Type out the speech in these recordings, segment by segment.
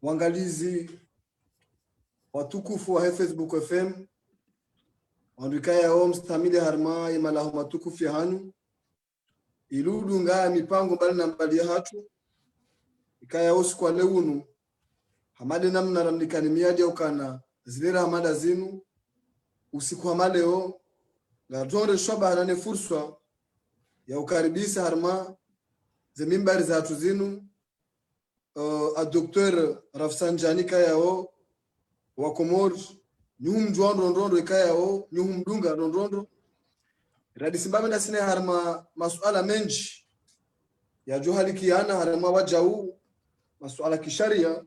Waangalizi watukufu wa Facebook FM wandikaya o mstamili harma imalahu matukufu ya hanu iludu nga mipango mbali na mbali hatu ikaya osu kwa leunu hamade namna ramnikani miadi ya ukana zilera hamada zinu usiku hamaleo nga tonre shoba hanane fursa ya ukaribisa harma ze mimbari za hatu zinu a Dr. Rafsanjani kayao wa Komor nyuhum juan rondondo kayao nyuhum dunga rondondo radi simbabe na sine harma masuala menji ya johalikiana harma wajau masuala kisharia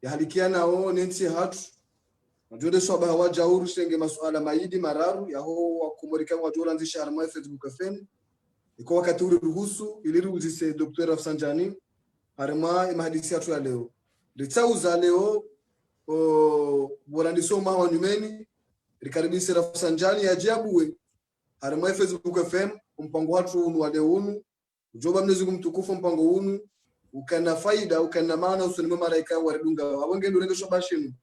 ya halikiana o nenti hatu najode soba wajau rushenge masuala maidi mararu ya ho wa Komorika wajoranzisha harma Facebook FM iko wakati ule ruhusu iliruhusise Dr. Rafsanjani harma imahadisi hatu ya leo litauza leo borandiso mawa nyumeni rikaribisi Rafsanjani ya jabuwe harma Facebook FM mpango hatu unu wa leo unu ujoba mnezi kumtukufu mpango unu ukana faida ukana maana usunime maraika waridunga wawenge ndurenge shobashinu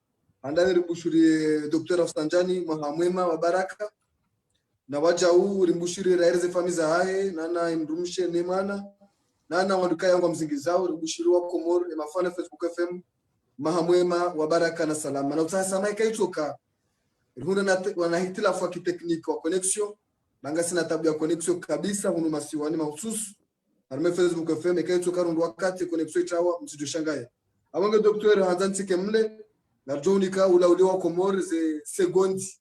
andani ribushuri Dr. Rafsanjani mahamwema wa baraka na waja huu rimbushiri raereze famiza hae nana imrumishe nemana nana waduka yangu mzingi zao ribushiri wa Komor mafana Facebook FM mahamwema wa baraka na salama na utasa maika itoka rihuna wanahitilafu wa kitekniki wa connection banga sina tabu ya connection kabisa hunu masiwani mahususu harma Facebook FM ikaitoka rundu wakati connection itawa msijoshangaye awange Dr. Hanzantike mle na jonika ulauliwa Komor ze segondi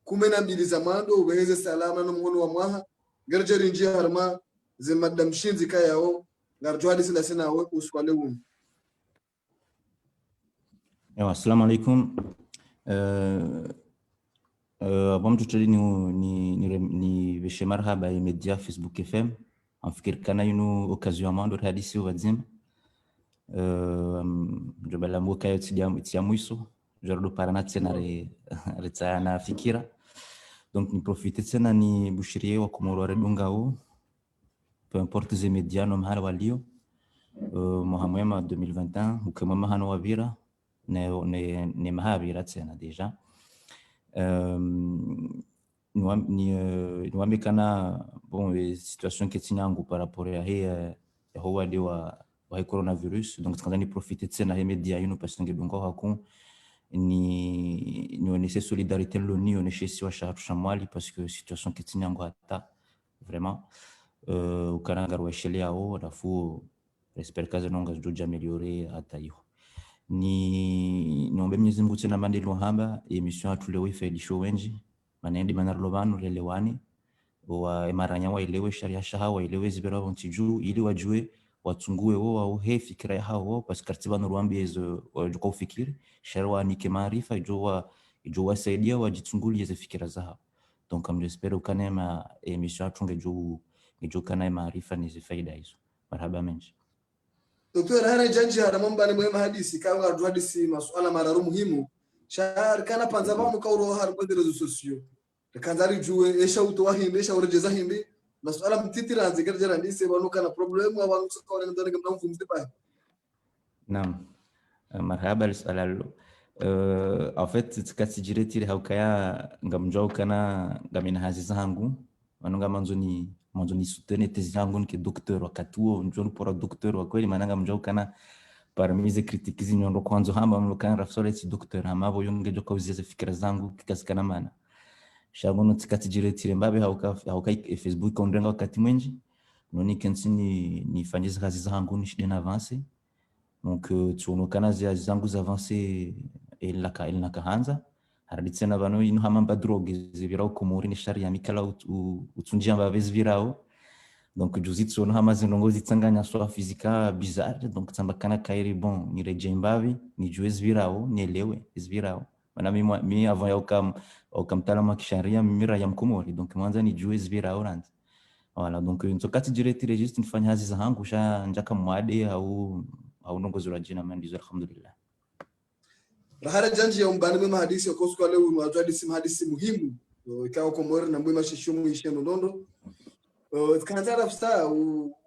12 za mando ubeheze salama na mhono wa mwaha gerjeri njia harma ze madam shinzi kayao ngarjoadi sila sina uswale unu. Assalamu alaikum. Avant tutali ni veshe marhaba media Facebook FM afikir kana yunu occasion mando hadisi wazim jabala mboka yotidia mwiso jardo parana tena retana fikira donc ni profiter tena ni bushirie wa Komoro redungao peu importe les médias nom hala walio mohamwema 2021 ukema hano wavira ne mahavira tena deja nous kana bon situation qui tinyangu par rapport à ho wadi wa coronavirus donc tukazani profiter tena he media yunu pasenge dungo hakun ni onese solidarité loni oneshe siwa shamwali parce que situation qui tinyangu hata vraiment ukananga rweshelia o rafu j'espère que ça n'engage d'améliorer à taillot ni niombe Mwenyezi Mungu tena mandelo hamba emission atu leo ifaidisho wenji manendi manarlovano lelewani wa maranya waelewe sharia shaha waelewe zibira wontiju ili wajue watungue wao au he fikira ya hao parce que katiba nurwambie zo wajuka ufikiri sharia ni maarifa ijo wasaidia wajitungulie ze fikira zao. Donc comme j'espère ukanema emission atunge jo kana maarifa ni zifaida hizo. Marhaba menji. Dr. Hana Janji haramamba ni mwema hadisi kanga adu hadisi masuala mararu muhimu shar kana panzaba mukawro harba de rezo sosio kanzari juwe esha utoa himbe esha urejeza himbe masuala mtitira nzigera jana ndise banu kana problem wa wanu sokawre ndane ngamna mfumzi ba. Naam. Marhaba al-salalo. En fait tsikatijireti haukaya ngamjao kana ngamina hazi zangu manunga manzo ni soutenir tezi zangu ni docteur wakati huo njoo pora docteur wa kweli mananga mjao kana parmi ze critiques zinyondo kwanza hamba mlokana rafsole ti docteur amabo yonge joka uzize fikira zangu kikasikana mana shagono tsikatijireti mbabe hauka Facebook ondrenga wakati mwenji noni kensini ni fanyiza kazi zangu ni shide na avance. Donc tuonokana zangu za avance elnaka hanza haraditsena vano ino hamamba drogue zivirao komori ni sharia mikala utunjia mbavezi virao. Donc juzitsu no hama zinongozi tsanganya so fizika bizarre. Donc tsambakana kairi bon ni reje mbavi ni juez virao ni elewe virao mana mi avant ya okam ma kisharia mira ya mkomori. Donc mwanza ni juez virao rand. Voilà, donc ntokati direct registre nifanya hazi za hangu sha njaka mwade au nongozi wa jina mandizo alhamdulillah. Rahara Janji ya mbani mwema hadisi okosu kwa leo mwajua hadisi muhimu ikawa komori na mwema shishumu ishe ndondo kanzara fsta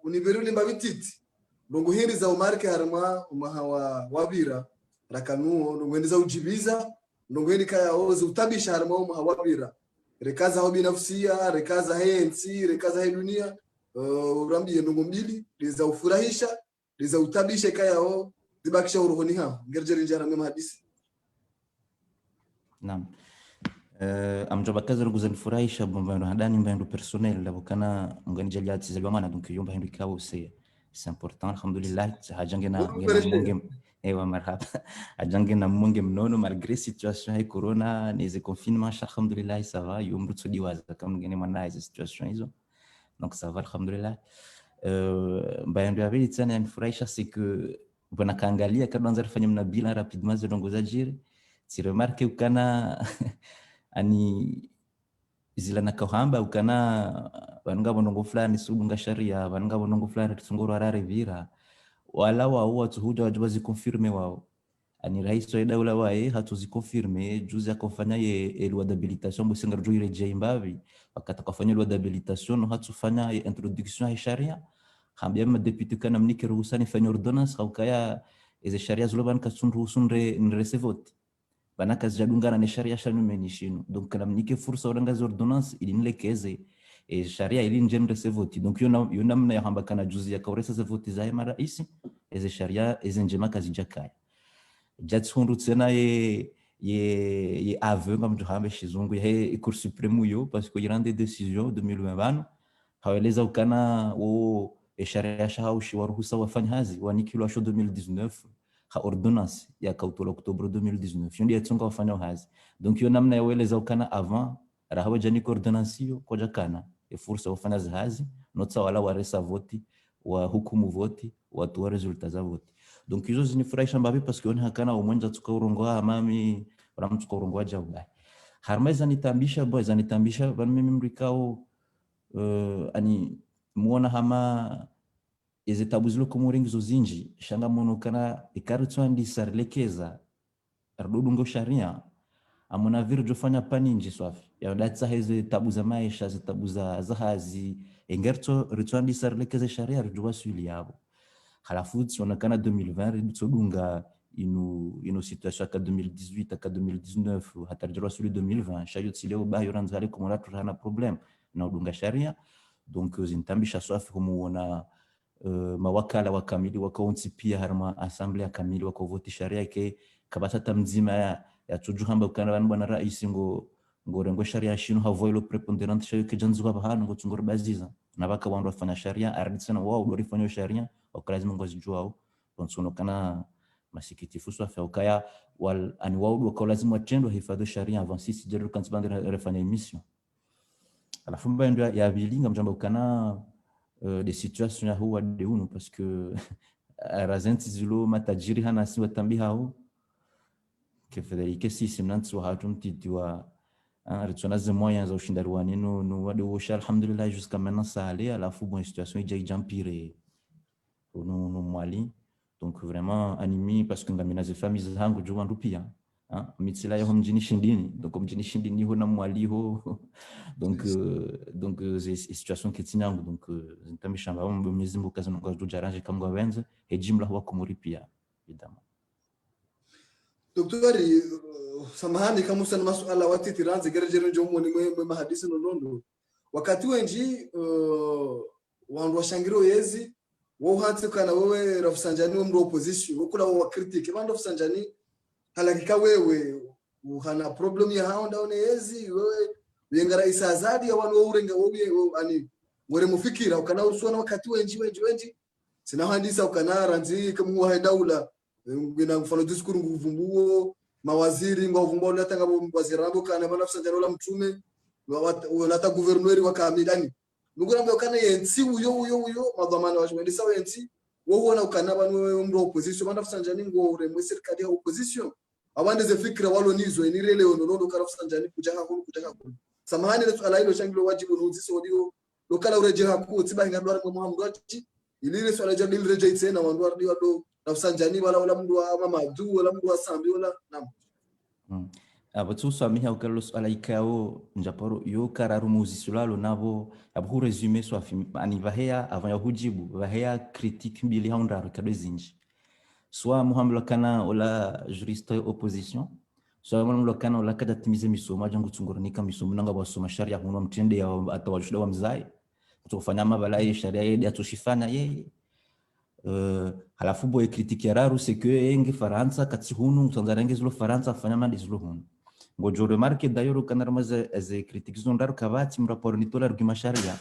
univeruli mbavititi ndongo hiri za umarike harma umahawa wabira rakanuo ndongo hiri za ujibiza ndongo hiri kaya ozi utabisha harma umahawa wabira rekaza hobi nafsia rekaza hensi rekaza dunia urambi ndongo mbili liza ufurahisha liza utabisha kaya o zibakisha urohoni hao ngerjeri njara mwema hadisi. Naam. Amjoba kazi ruguza nifurahisha bomba hadani mbendo personnel labokana ngani jaliati zalwa mana donc yomba hindu kawo c'est important alhamdulillah hajange na munge ewa marhaba hajange na munge mnono malgré situation ya corona les confinements alhamdulillah ça va yomru tsodiwaza kama ngene mwana hizo situation hizo donc ça va alhamdulillah. Mbendo ya vile tena nifurahisha c'est que bwana kaangalia kadwa anza kufanya mna bila rapidement zilongoza jiri si remarque ukana ani zila nakahamba ukana vanunga bonongo fulani subunga sharia vanunga bonongo fulani tsungoro arare vira wala wao tuhuja wajiba zikonfirme wao ani rais wa daula wae hatuzikonfirme juzi akofanya ye loi d'habilitation busenga rujui reje mbavi wakati akafanya loi d'habilitation hatufanya introduction ya sharia hambia ma député kana mnike ruhusani fanya ordonnance haukaya eze sharia zuloban kasunru sunre nresevote banaka zijadungana na sharia shanu menishino. Donc kana mnike fursa oranga ordonnance ili nilekeze sharia ili njendre sevoti. Donc yona mna yahamba kana juzi ya kauresa sevoti za mara isi eze sharia eze njema kazi jakaya jatsundu tsena ye aveu ngam tuhambe shizungu ye cour suprême yo parce que il des décisions 2020 haweleza ukana wo sharia shahau shi waruhusa wafanya hazi wanikilo sho 2019 ha ordonnance ya kautola Oktobre 2019 yondi yatsonga wafanya hazi. Donc yo namna yaweleza ukana avant rahawa jani ordonnance yo koja kana fursa wafanya hazi notsa wala waresa voti wa hukumu voti watu wa resulta za voti. Donc hizo zinifurahisha mbabi parce que on hakana umonja tukaurongoa amami wala tukaurongoa jawda harma zanitambisha van mimi mrikao ani muona hama ezetabuzulo komoringi zozinji shanga mono kana ikarutswandi sarlekeza ardudungo sharia amona virjo fanya paninji swafi ya datsa heze tabuza maisha zitabuza zahazi engerto ritswandi sarlekeza sharia rjwa swili yabo halafu tsonakana 2020 ritsodunga ino situation ka 2018 ka 2019 hatarjwa swili 2020 shayo tsileo ba yoranzale komona turana problem na udunga sharia. Donc zintambisha swafi kumuona mawakala wa kamili wakaunti pia harma assembly ya kamili wakovoti sharia ke kabata mzima ya tujuhamba ukana vanhu bwana rais ngorengo sharia shino havoilo preponderant shayo ke janzu bahano ngotungor baziza na baka wandu wafanya sharia arditsana wao dorifanya sharia wakalazima ngozijwao konsono kana masikitifu swa fa ukaya wal ani waudu kwa lazima watendo hifadhi sharia avant sisi jero kanzibande refanya emission alafu mbendo ya bilinga mjamba ukana des situations ya huwa de unu parce que razenti zilo matajiri hana si watambi hao que Federica sisi mnantu hatu mtitiwa ritsona ze moyens za ushindarwani no wade wosha alhamdulillah jusqu'à maintenant ça allait alafu bon situation ija empire no mwali donc vraiment animi parce que ngamina ze famille zangu jua ndupia mitsila yo mjini shindini donc mjini shindini ho na mwali ho donc ces situations qui tinangu donc ntamishamba Mwenyezi Mungu kaza ngo tujaranje kamwe wenze hejimla huwa kumuri pia évidemment. Doktori samahani kama usana masuala wati tiranze gerejere jomo ni mwe mahadisi nonondo wakati wenji wandu washangiro yezi wo hatse kana wewe Rafsanjani wo mro opposition ukula wa critique bando Rafsanjani halakika wewe uhana problem ya haonda one yezi wewe yengara isazadi ya wanu urenga wewe ani wore mufikira ukana usona wakati wenji sina handisa ukana ranzi kama wa daula ngina mfano diskuru nguvumbuo mawaziri nguvumbuo latanga waziri rambo kana bana Rafsanjani la mtume wanata guverneri wa kamidani nugura mbe kana yensi uyo madhamana wa shweli sawa yensi woona ukana banu mro opposition bana Rafsanjani ngo ure serikali ya opposition abande ze fikra walo nizo ni rele onondo ka Rafsanjani kutaka samahani na swala hilo shangilo wajibu nuzisi wadio lokala ureje haku tiba ngadwara kwa Muhammad ilile swala jadi lireje tena wandwara dio do Rafsanjani wala mdu wa Mamadu wala mdu wa Sambi wala nam abatu swamiha ukalo swala ikao njaporo yo kararu muzisulalo nabo abu resume so ani vahea avant ya hujibu vahea critique mbili haundaro kadozinji soit Muhammad kana ola juriste opposition soit Muhammad kana ola kada timize misoma jangu tungoronika misoma nanga basoma sharia huno mtende ya atawashuda wa mzai kutofanya mabala sharia yeye atoshifanya yeye halafu boye critique ya raru c'est que enge Faransa kati hunu Tanzania zilo Faransa fanya mandi zilo hunu ngojo remarque d'ailleurs kana ramaze az critiques zondaro kabati mraporo nitola rugima sharia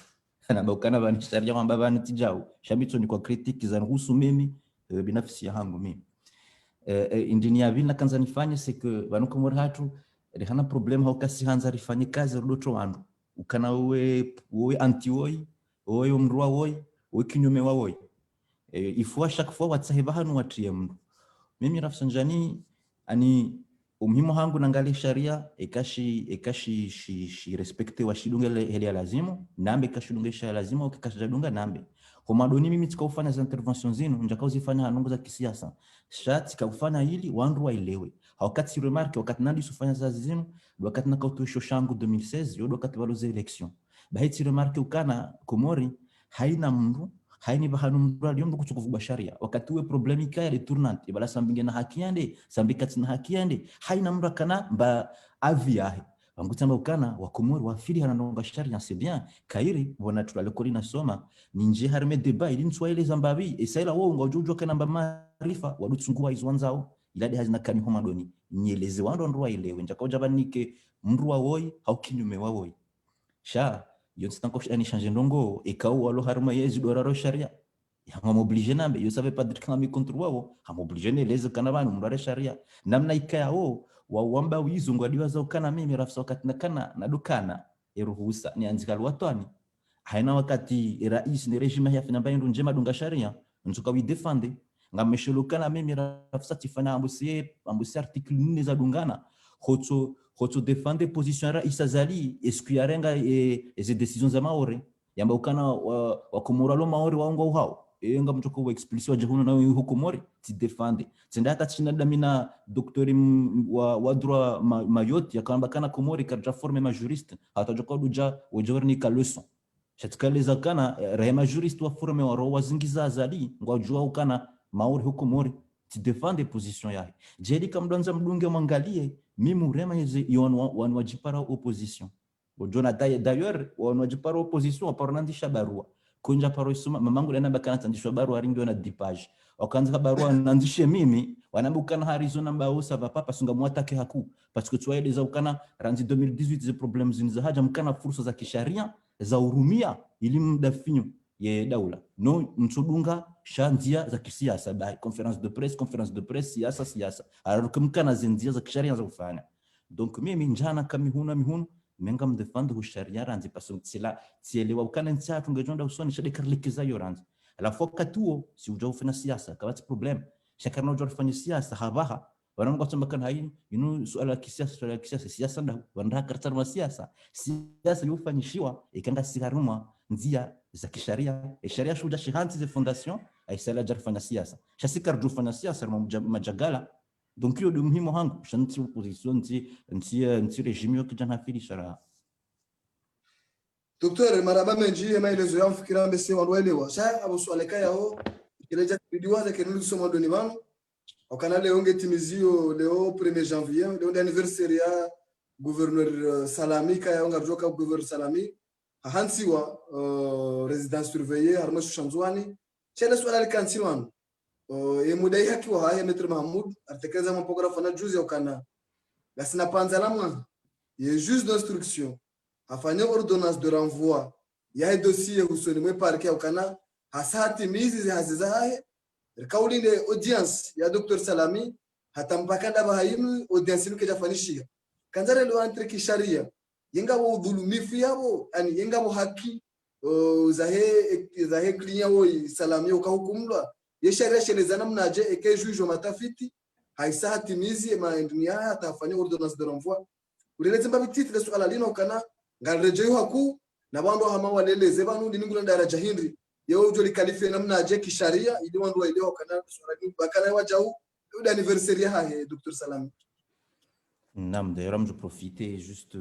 na bakana bani sharia kwamba bani tijao shabito ni kwa critique za ruhusu mimi binafsi yangu mimi indini ya vina kanza nifanye c'est que banuko mori hatu hana problem haukasi hanza rifanye kazi rudoto wandu ukana wewe anti wewe mrua wewe kinyume wa wewe il faut à chaque fois watsahiba hanu watie mtu mimi Rafsanjani ani umuhimu hangu nangali sharia ekashi shi respecte wa shidunga hele ya lazimu nambe kashidunga sha lazimu ukikashadunga nambe komadoni mimi tikaufanya za intervention zinu njakauzifanya hanungu za kisiasa shati kaufanya hili wandu waelewe wakati remarque wakati nandi sufanya za zinu wakati nakautusho shangu 2016 yodo wakati baloze election bahiti remarque ukana Komori haina mndu haini bahanu mndu aliyomdu kuchukuvuba sharia wakati uwe problemika ya retournante ibala sambinge na haki yande sambikati na haki yande haina mndu kana mba avi yahe wangutamba ukana wa Komori wafili hananonga sharia c'est bien kairi wana tulalekoli nasoma ninje harme débat ili nswaile zambabi esaila wao ngajujwa kana mba maarifa wadutungua izwanzao iladi hazina kani homa doni nyeleze wandu ndo waelewe njakauja banike mndu wa woi au kinyume wa woi sha yonsi tanko ani changer ndongo ekao walo harma yezi doraro sharia hama obligé nambe yo savait pas dire kama contre wao hama obligé ne leze kana banu mndare sharia namna ikao wawamba wizo ngwadiwa za ukana mimi rafsa wakati nakana nadukana eruhusa ni anzikal watani haina wakati rais ni regime ya finamba ndo njema dunga sharia nzuka wi defende ngamesholukana mimi rafsa tifana ambusie article 4 za dungana hoto defende position ra isazali eskuyarenga eze decisions za maore yamba ukana wa Komoro maore waongo hao nga mtoko wa explicit wa jehuna na huko Komori ti defende tsendaka china damina docteur wa droit mayoti yakamba kana Komori kadra forme ma juriste atajoka duja wajorni ka leçon chatkaleza kana rehema juriste wa forme wa rowa zingiza azali ngwajua ukana maore huko Komori ti defende position yake jeli kamdonza mdunge mwangalie mimi urema hizi wanwajipara opposition bojona d'ailleurs wanwajipara opposition aparandisha barua kunja paro isuma mamangu nenda bakana tandishwa barua ringi na dipage wakaanza barua nandishe mimi wanambukana harizona mbausa papa sunga mwatake haku parce que tu as ukana ranzi 2018 ze problems za haja mkana fursa za kisharia za urumia ili mdafinyo ye daula no mtsudunga shanzia za kisiasa ba conference de presse siasa arukumkana zinzia za kisharia za kufanya. Donc mimi njana kama mihunu menga mdefendre ku sharia ranzi paso tsila tsielewa ukana ntsatu ngejonda usoni shade karlikiza yo ranzi alafu katuo si uja ufanya siasa kabati problem shakarna uja ufanya siasa habaha wanamgo kutombakana haini suala kisiasa siasa nda wanda kartar ma siasa yufanyishiwa ikanga sigaruma nzia za kisharia sharia shuja shihanti za fondation aisala jarfanya siasa shasikar jufanya siasa majagala. Donc hiyo ndio muhimu hangu shanti opposition nti regime yo kijana fili shara. Dr. maraba menji maelezo ya mfikira mbese wanduelewa sha abo swala kaya ho kileja bidiwaza kenulu somo doni bano okana leo ngetimizio leo 1er janvier leo anniversaire ya gouverneur Salami kaya onga joka gouverneur Salami hansiwa résidence surveillée harma shanzwani chele swala likansiwano mudai haki wa haya Maître Mahmoud artekeleza mapografa na juzi okana gasina panza mwa ye juge d'instruction afanye ordonnance de renvoi ya dossier usoni mwe parquet okana hasati mizi haziza haye kaulinde audience ya Dr. Salami hatampaka ndaba hayimu audience lukeja fanishia kanzare lo entre kisharia yenga wo dhulumifu yabo yani yenga wo haki zahe klinya wo Salami ukahukumlwa yesharia shelezana mnaje eke juge matafiti haisa hatimizi maendunia atafanya ordonnance de renvoi uleleze mbabi titre swala lino kana ngalrejeyo haku na bandu hama waleleze banu ndingula daraja hindri yeo joli kalife na mnaje kisharia ili wandu waelewa kana swala lino bakana wajau ule anniversaire ha Dr. Salami. Nam d'ailleurs je profiter juste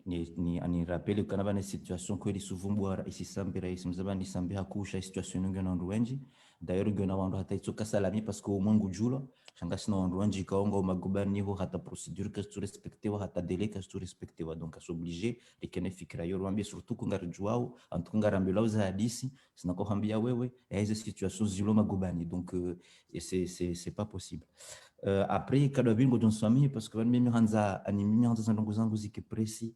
ni ani rappelle kana bana situation kweli suvumbwa isi sambira isi mzabani sambi hakusha situation ngena nduwenji d'ailleurs ngena wandu hata itoka Salami parce que umungu julo shanga sina wandu wenji kaonga magubani ho hata procédure que tu respectewa hata délai que tu respectewa donc as obligé likene fikira yo rwambie surtout kunga juao antu kunga rambela za hadisi sina ko hambia wewe hizo situation zilo magubani donc c'est pas possible. Après kada bingo don swami parce que mimi hanza ndongo zangu zikipresi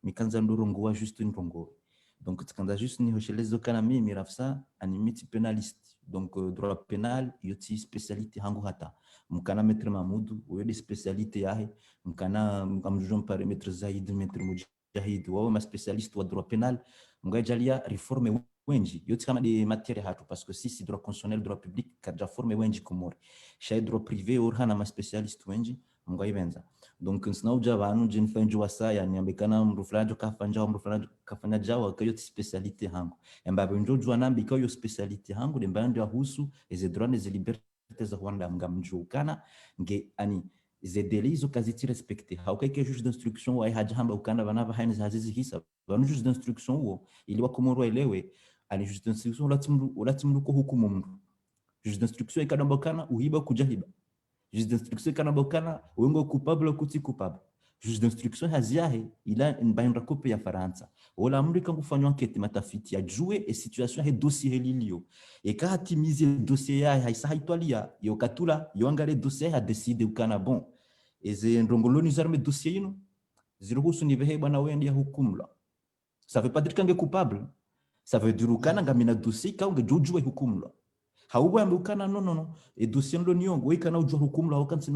mikanza ndorongo juste ndongo donc tukanda juste ni hoshelezo kana mimi rafsa animiti pénaliste donc droit pénal yoti spécialité hangu hata mkana Maître Mahmoud oyo de spécialité yahe mkana mkamjujon paramètre zaid Maître Mujahid wao ma spécialiste wa droit pénal mgajalia réforme wenji yoti kama de matière hatu parce que si droit constitutionnel droit public kadja forme wenji komori shay droit privé orhana ma spécialiste wenji mgaibenza donc nsnauja banu jinfanju wasaya niambekana mruflajo kafanja mruflajo kafanya jawa kayo spécialité hangu embabe njojwa nambi kayo spécialité hangu de mbande husu les droits et libertés za Rwanda mgamjukana nge ani zedelizo kaziti respecté haukaike juge d'instruction wa hajamba ukanda banava haini hazizi hisa banu juge d'instruction huo ili wakomoro elewe ali juge d'instruction ulatimru ko hukumu mtu juge d'instruction ikadambokana uhiba kujahiba juge d'instruction ikadambokana uongo coupable kuti coupable juge d'instruction haziahe ila mbaindra kope ya Faransa wala amrika kufanywa enquête matafiti ya jouer et situation he dossier helilio et ka hatimize dossier ya haisa haitwalia yo katula yo angale dossier ha décider ukana bon eze ndongoloni zarme dossier ino ziruhusu ni vehe bwana wewe ndiye hukumla ça veut pas dire kange coupable ça veut dire ukana ngamina dossier ka unge jojue hukumla hauwa mbukana no et dossier ndo niongo ikana ujua hukumla wakansi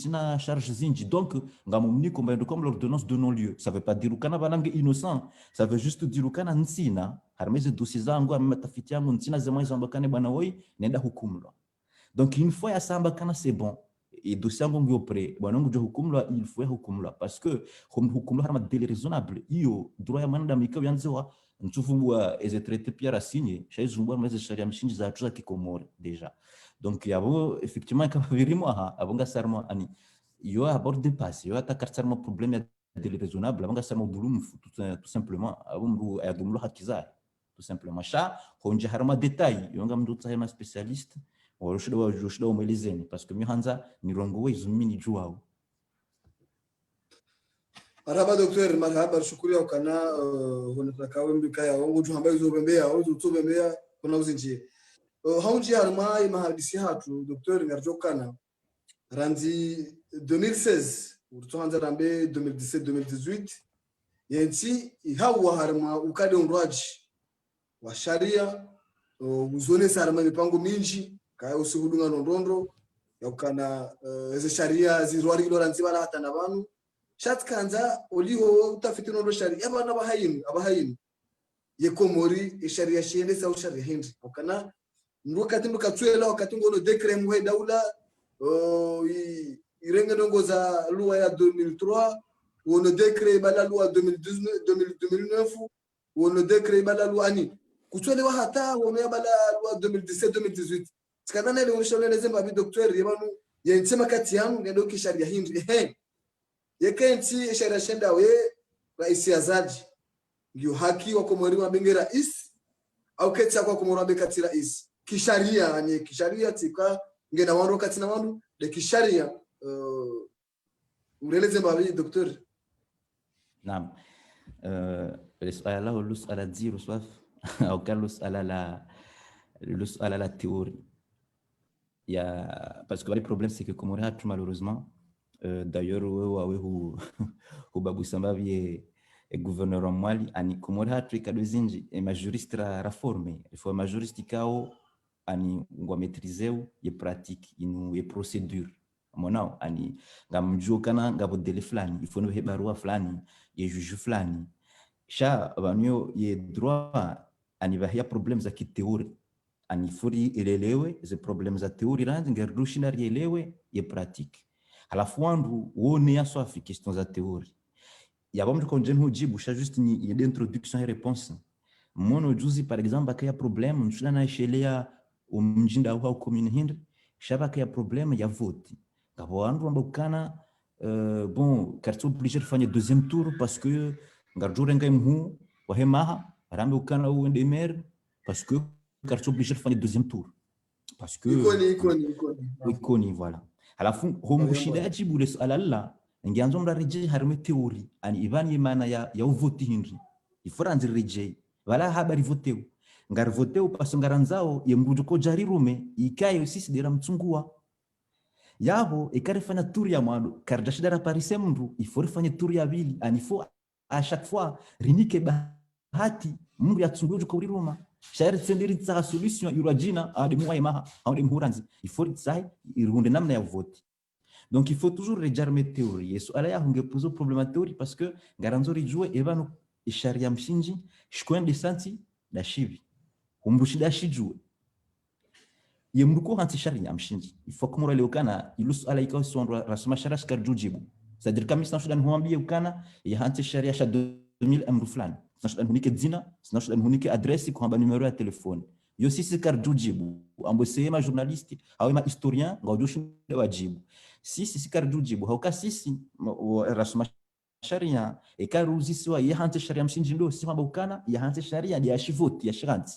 na charge zinji donc ngamumni komba ndo comme l'ordonnance de non lieu ça veut pas dire ukana banange innocent ça veut juste dire ukana nsina harmeze dossier zangu amatafiti yangu nsina zema izambakane bwana woi nenda hukumla donc une fois ya samba kana c'est bon et dossier yangu ngio prêt bwana ngo hukumla il faut hukumla parce que hukumla harma délai raisonnable iyo droit ya manda mikao yanzewa ntuvumbwa eze traité Pierre asigné chaizungwa mweze sharia mshinji za tuza kikomori déjà donc yabo effectivement kama virimo aha abonga sarmo ani yo aborde passe yo atakartarmo problème ya délai raisonnable abonga sarmo bulum tout simplement abumru ayadumlo hakiza tout simplement cha honje harma détail yo ngamdu tsahema spécialiste wa umelezeni parce que mihanza ni rongo wezumini juao. Marhaba Dr. Marhaba shukuri ukana honataka wembika ya wangu juhambaye zobembea au zotobembea kuna uzinjie haunji harma imahadisi hatu Dr. ngarjokana ranzi 2016 urtohanza rambe 2017 2018 yensi ihawa harma ukade unraji wa sharia uzone sarama mipango minji kaya usihudunga nondondo yakana eze sharia zirwari kilora nzibala hata na banu shatkanza oliho utafiti nondo sharia abana abahayinu yekomori sharia shiende sa sharia hindi wakana wakati mkatswela wakati ngono decret mwe daula irenge ndongo za loi ya 2003 wono decret bala loi 2009 wono decret bala loi ani kutswelewa hata wono ya bala loi 2017-2018 sikana ile ushole zemba bi docteur yebanu yensema kati yangu ngendo kisharia hindi yekenti sharia shenda we rais Azadi ndio haki wa komori wa bengi rais au keti kwa komori wa bekati rais kisharia ni kisharia tika ngena wando kati na wando de kisharia ureleze mbabi docteur. Naam. السؤال له السؤال زيرو سواف أو كان السؤال la théorie. Parce que le problème c'est que comme on a tout malheureusement d'ailleurs au babu sambavi et gouverneur en Mali ani comme on a tout cas deux inji et ma juriste reformé il faut ma juriste kao ani ngwa maîtriser les pratiques inu et procédure monao ani ngamjua kana ngabodele fulani il faut no barua fulani ye juge fulani sha banyo ye droit ani va ya problème za kithéorie ani furi elelewe ze problème za théorie ranzi ngerushina rielewe ye pratique halafu wandu wone yaso afi question za théorie ya bamtu konjen hujibu sha juste ni d'introduction et réponse mono juzi par exemple akaya problème mshina na shelea umjinda au commune hindri shaba kaya problème ya vote ngabo wandu ambokana bon quartier obligé de faire deuxième tour parce que ngarjure ngai mhu wa hemaha rambe ukana uende maire parce que quartier obligé de faire deuxième tour parce que ikoni voilà halafu hombushinda ajibu le swala la ngianzo mrarije harime theory ani ivani maana ya vote hindri iforanzi rije wala habari voteu ngar voteu paso ngaranzao yemrujuko jarirume ikayo sisi dera mtsungua yabo ikarifanya tour ya mwado kardashidara parise mndu iforifanya tour ya bili anifo à chaque fois rinike bahati mungu yatsunguye uko uriruma shairi tsendiri tsa solution urajina ade muwaye maha ade muhuranzi iforitsai irunde namna ya vote donc il faut toujours rejarmer théorie so ala ya hunge poser problème théorie parce que garanzori jue evano isharia mshinji shkwende santi da shivi humbushida shijue yemruko hanti sharia mshinji il faut kumura leukana ilus ala ikaw sondra rasma sharash karjujibu c'est-à-dire comme ça sudan huambie ukana ya hanti sharia sha 2000 amru fulani sudan hunike dzina sudan hunike adresse ko hamba numero ya telefone yo sisi karjujibu ambo sema journaliste au ma historien ngaujoshi wajibu sisi karjujibu hauka sisi rasma sharia ekaruzisiwa ya hanti sharia mshinji ndo si hamba ukana ya hanti sharia ya shivoti ya shiranti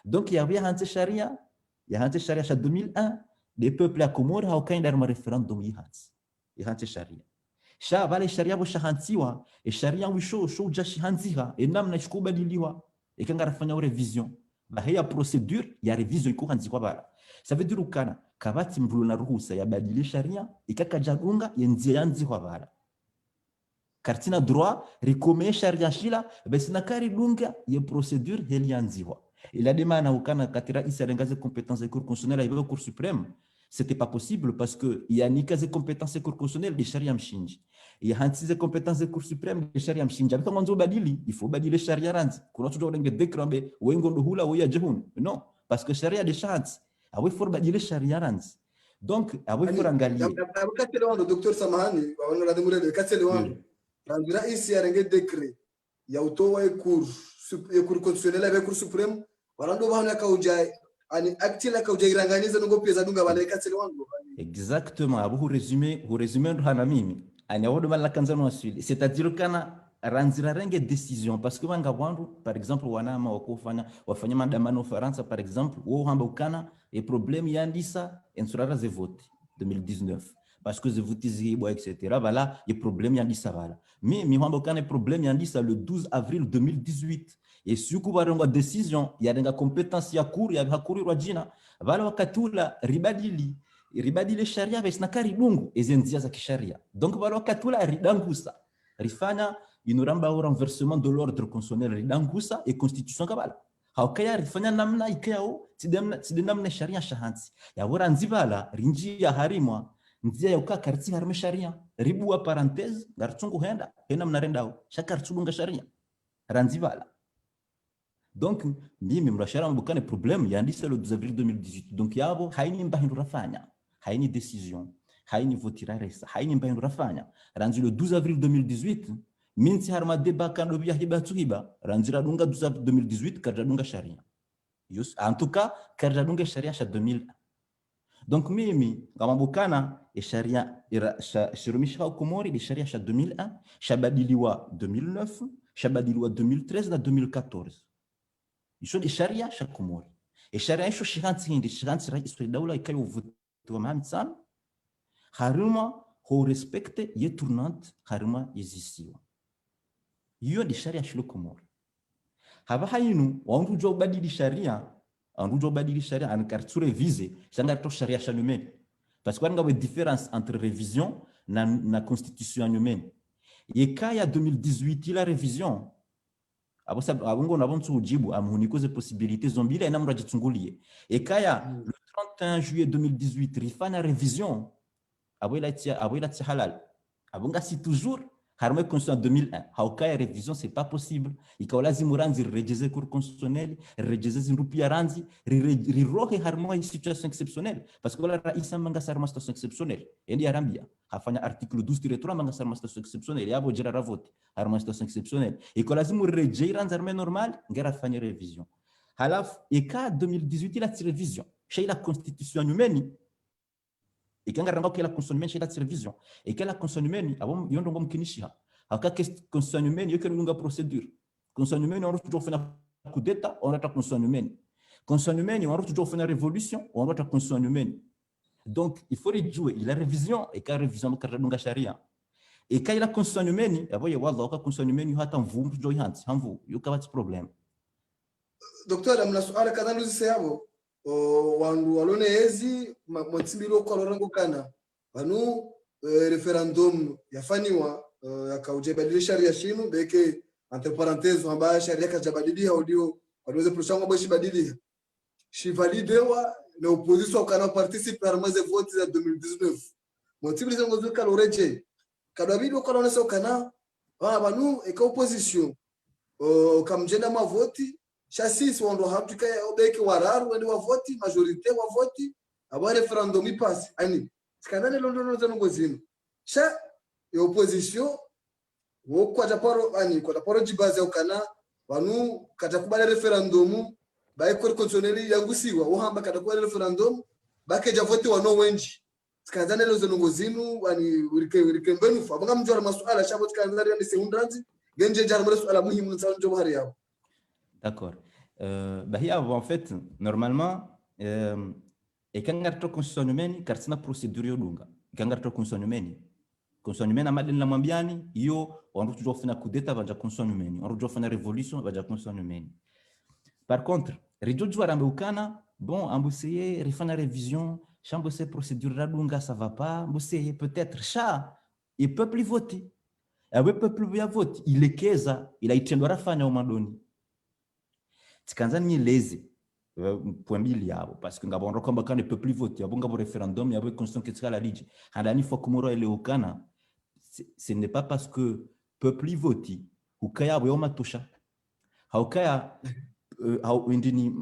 donc ya hanti sharia ya hanti sharia sha 2001 des peuples à Comores hauka indar ma référendum ya hanti sharia sha vale sharia bo shahantiwa e sharia wisho sho jashi hanziha e namna shikubadiliwa e kanga rafanya revision ba haya procédure ya revision iko hanzikwa bala ça veut dire ukana kabati mbulo na ruhusa ya badili sharia ikakajagunga yenzi yanzikwa bala kartina droit rikome sharia shila besina kari dunga ye procédure helianziwa il a demandé ukana katira isarengaze compétence de cour constitutionnelle avec la cour suprême. C'était pas possible parce que il y a ni des compétences constitutionnelles de sharia mshinji il y a des compétences de cour suprême de sharia mshinji avec mwanzo badili il faut badili sharia ranzi kuna tudo ngende dekrambe wengo ndo hula weya jehun non parce que sharia de chance awe for badili sharia ranzi donc awe for angalia wakati leo docteur samahani waona la demure de wakati leo rangira isi ya ngende decret ya utoa cour constitutionnelle avec cour suprême warando bana kaujai ani actila kaujairanganyeza ngo pesa dunga wale katsele wangu exactement abu resumer hana mimi ani awodo mala kanzano wasili c'est-à-dire kana ranzira renge décision parce que wanga wandu par exemple wanama wafanya maandamano Faransa par exemple wo hamba ukana et problème yandisa ensurara ze vote 2019 parce que ze vote zibo etc. voilà et problème yandisa voilà mais mi hamba ukana problème yandisa le 12 avril 2018 et suku baronga décision ya denga compétence ya cour ya hakuri rwajina bala wakatula ribadili sharia besna kari bungu ezenzia za kisharia donc bala wakatula ridangusa rifanya inoramba au renversement de l'ordre constitutionnel ridangusa et constitution kabala haukaya rifanya namna ikao tidamna sharia shahansi ya bora nzibala rinjia harimwa nzia ya uka karti harime sharia ribu wa parenthèse gartungu henda hena mnarendao shaka rtudunga sharia ranzibala. Donc mimi mrashara mbukane problème yandisa le 12 avril 2018 donc yabo haini mbahindu rafanya haini décision haini votira resa haini mbahindu rafanya ranzi le 12 avril 2018 minti harma débat kando bia hiba tuhiba ranzira dunga 12 avril 2018 karja dunga sharia yus en tout cas karja dunga sharia sha 2001. Donc mimi ngamambukana e sharia shirumisha hukumori de sharia sha 2001 shabadiliwa 2009 shabadiliwa 2013 na 2014 iso de sharia sha kumori e sharia iso shihanti hindi shihanti rais wa daula ikayo vutu mamsan haruma ho respecte ye tournante haruma yezisiwa hiyo de sharia shilo kumori haba hayinu wangu jo badili sharia anrujo badili sharia an karture vise shanga to sharia sha numeni parce que ngaba différence entre révision na constitution numeni ye kaya 2018 la révision abongo na bontu ujibu amunikoze possibilités zombile na mraji tsungulie e kaya le 31 juillet 2018 rifana révision aboila tia halal abonga si toujours harme constitution 2001 haukaya révision c'est pas possible ikaolazi muranzi rejeze cour constitutionnel rejeze zinrupia ranzi rirohe harmo situation exceptionnelle parce que la raisa manga sarma situation exceptionnelle endi arambia hafanya article 12-3 manga sarma situation exceptionnelle yabo jira ravoti harmo situation exceptionnelle ikaolazi mureje ranzi arme normal ngera fanya révision halaf eka 2018 la révision chez la constitution numeni ikanga ranga kila constitution chez la télévision et kila constitution abo yondo ngom kinisha aka constitution yoke lunga procédure constitution on toujours fait un coup d'état on attaque constitution on toujours fait une révolution on attaque constitution donc il faut jouer la révision et ka révision ka lunga sharia et ka la constitution abo ya wallah ka constitution hata mvu jo hands hamvu yoka what's problem. Docteur amna suala kadhaa zisiyabo wandu walone ezi mwatsimbilo kwa lorango kana wanu referendum yafaniwa yakaujebadilisha sharia shinu beke entre parenthèses amba sharia kajabadilia audio waweze prochaine boshi badilia shi validewa na opposition kana participer à mais votes za 2019 mwatsimbilo ngozo kaloreje kadabidi kwa lone kana wanu eka opposition kamjenda mavoti chassis wando haptika obeke wararu wende wa voti majorité wa voti aba referendum ipasse ani skandale londo zanongo zino cha opposition wo kwa taporo ani kwa taporo jibaze ukana wanu katakubale referendum ba ikor constitutionnel yangusiwa wo hamba katakubale referendum bakeja voti wano wenji skandale londo zanongo zino ani urike mbenu fa banga mjora masuala shabo skandale ni seundanzi genje jarmo suala muhimu nsanjo bahari yao. D'accord. En fait, normalement, et quand on a une constitution humaine, car c'est une procédure dunga. Quand on a une constitution humaine, amadeni la mambiani, on a toujours fait un coup d'état avec la constitution humaine. On a toujours fait une révolution avec la constitution humaine. Par contre, rijo jouer en Beukana, bon, emboussé, refait une révision, chamboussé procédure la dunga, ça va pas, emboussé peut-être chat, et peuple voter. Et le peuple va voter. Il est keza, il a été en rafanya au mandoni. Tikanza ni leze point mbili yabo parce que ngabonro kwamba kana peuple vote yabo ngabo référendum yabo constitution ketika la lije handani fo kumoro ele ukana ce n'est pas parce que peuple vote ukaya yabo yoma tosha haukaya hau indini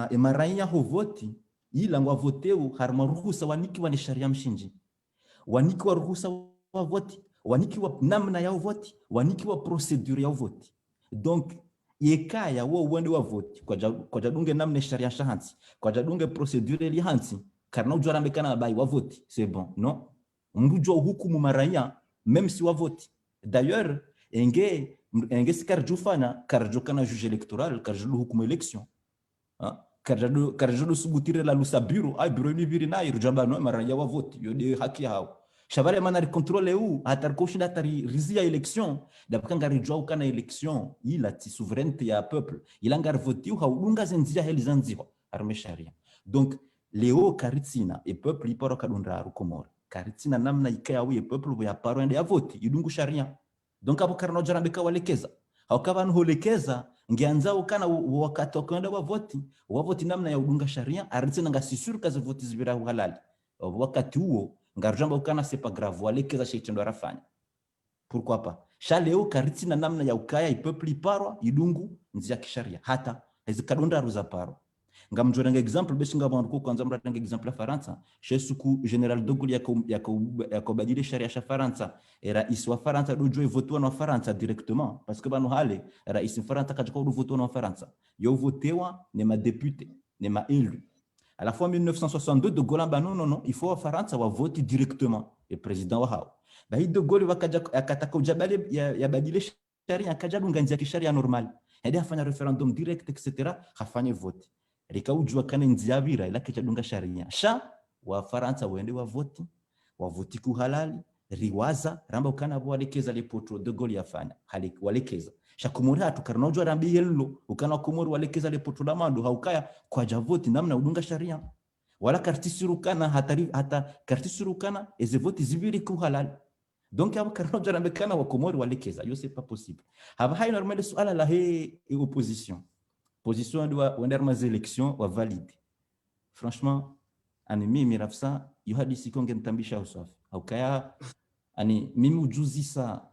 ema raia ho vote ila ngwa voteu harma ruhusa waniki wa sharia mshinji waniki wa ruhusa wa vote waniki wa namna ya vote waniki wa procédure ya vote donc yekaya wo wende wa vote kwa jadunge namne sharia shahansi kwa jadunge procedure li hansi karna ujora mbekana bai wa vote c'est bon non mbujo hukumu maraia même si wa vote d'ailleurs enge sikarju fana karju kana juge électoral karju hukumu élection karju subutire la lusa bureau ay bureau ni biri na irjamba no maraia wa vote yode haki hao shabare manari contrôle ou atar koshinda tari rizia élection dabkanga rijwa kana élection ila ti souveraineté ya peuple il angar voter ha ulunga zenzia helizanziwa arme sharia donc leo karitsina et peuple iporo kadundra rukomor karitsina namna ikaya we peuple ya paro ende ya vote idungu sharia donc abo karno jarambe kawalekeza haukaban holekeza ngianza ukana wakati wakanda wa voti namna ya udunga sharia aritse nga sisuru kaze voti zibira halali wakati huo ngarjamba ukana c'est pas grave walekeza sheitendo arafanya pourquoi pas shaleo karitsi na namna ya ukaya ipeuple iparwa idungu nzia kisharia hata ezikadonda ruza paro ngamjoranga example beshi ngabantu kwanza mratanga example ya Faransa shesuku general de Gaulle yakobadile sharia ya Faransa era rais wa Faransa dojo votoa na Faransa directement parce que bano hale rais wa Faransa kajiko votoa na Faransa yo votewa ne ma député ne ma élu à la fois 1962 de Gaulle bano non il faut Faransa wa vote directement le président wa hao bahi de Gaulle wakaja akataka ujabale ya badile sharia akajadunga nzia kisharia normal hadi afanya referendum direct etc hafanye vote rikaujua kana nziavira ila kichadunga sharia sha wa Faransa wende wa voti kuhalali riwaza ramba ukana walekeza le potro de Gaulle yafanya hali walekeza sha kumuri hatu karnojo rambi yello ukana kumuri walekeza le potro la mando haukaya kwa javoti namna udunga sharia wala kartisurukana hata kartisurukana eze voti zibiri kuhalali donc aba karnojo rambi kana wa kumuri walekeza yo c'est pas possible haba hay normal suala la he opposition position doit wender mas élections wa valide franchement ani mimi rafsa yo hadisi konge ntambisha usafi haukaya ani mimi ujuzi sa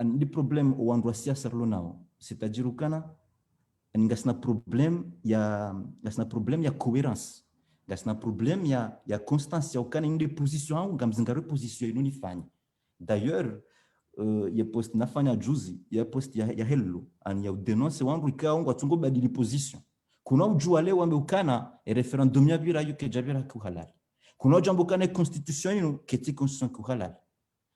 ni problem wandu wa siasa lonao c'est-à-dire ukana ngasna problem ya cohérence ngasna problem ya constance ya ukana inde position au ngamzingaro position ino nifanya d'ailleurs ya post nafanya juzi ya post ya hello ani ya denonce wangu ikaongo atungo badili position kuna ujua leo ambe ukana referendum ya bira yuke jabira ku halal kuna jambo kana constitution ino keti constitution ku halal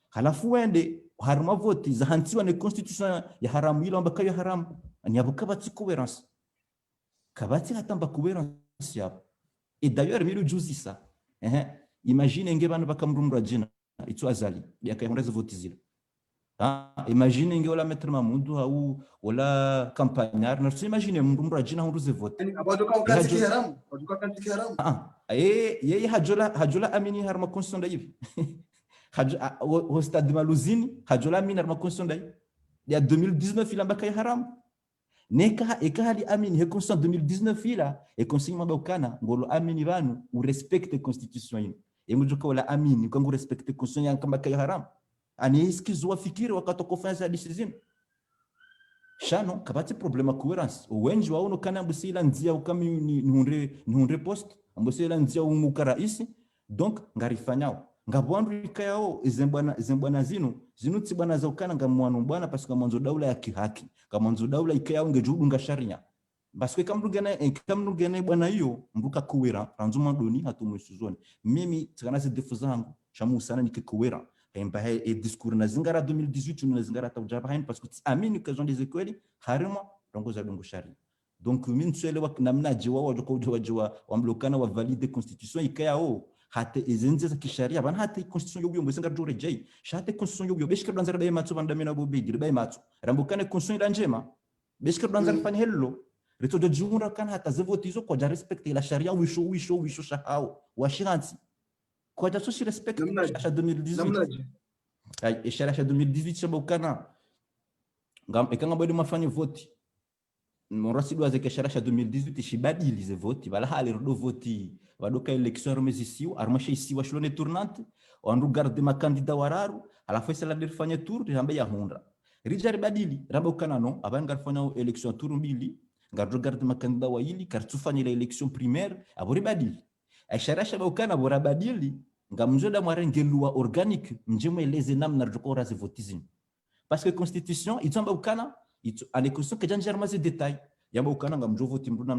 halafu wende harma voti za hantiwa ne constitution ya haramu ilo amba kayo haramu ani abukabati cohérence kabati hatamba cohérence ya et d'ailleurs milu juzi sa imagine ngebana bakamrumra jina itu azali yakayonreza voti zile imagine ngeola mettre mamudu au wala campagnard na imagine mrumra jina hunduze vote abadoka ukati haramu abadoka kanti haramu yeye hajola amini harma constitution da hivi au stade de Maluzini hajola amini harma constitution da hivi ya 2019 ila mbaka haramu neka ekali amini he constitution 2019 ila e consigne mbakana ngolo amini banu u respecte constitution ino emujuka wala amini kwa ngu respecte constitution yankamba kay haramu ani iskizwa fikiri wakati kufanya decision shano kabati problema coherence wengi waono kana mbusila nzia ukami ni hunre post mbusila nzia umukara isi donc ngarifanyao ngabwandu ikayao izembwana zinu tibana za ukana ngamwanu bwana pasika mwanzo daula ya kihaki kama mwanzo daula ikayao ngejudunga sharia baswe kamrugene bwana hiyo mbuka kuwera ranzuma doni hatumwisuzoni mimi tikana zidefu zangu shamu sana nikikuwera et discours na zingara 2018 na zingara tawjaba hain parce que amini occasion des écoles harima rongo za dongo shari donc min swele wa namna jiwa wa wamblokana wa valide constitution ikayao hata izenze za kisharia bana hata constitution yobuyo mbesenga jore jay shate constitution yobuyo beshika danzara da matso banda mina bobidi ba matso rambokana constitution ila njema beshika danzara fanya hello reto de jumura kana hata zevotizo kwa respecter la sharia wisho shahao wa shiranti kwa jaso si respecte sharia 2018 ay sharia 2018 shabokana ngam ekanga bado mafanye vote morasi do azeke sharia 2018 shibadili ze vote bala hali ro vote wadoka election romezisiwa armashe isiwa shulone tournante on regarde ma candidat wararu ala fois la defanye tour jambe ya honda rijari badili rabokana no abanga fanya election tour mbili ngar regarde ma candidat wa ili kartufanya la election primaire abori badili ay sharia shabokana bora badili ngamjoda mwarengelua organique njemo eleze namna rukora ze votizini parce que constitution itomba ukana ane constitution ke janjar maze détail yamba ukana ngamjo voti mruna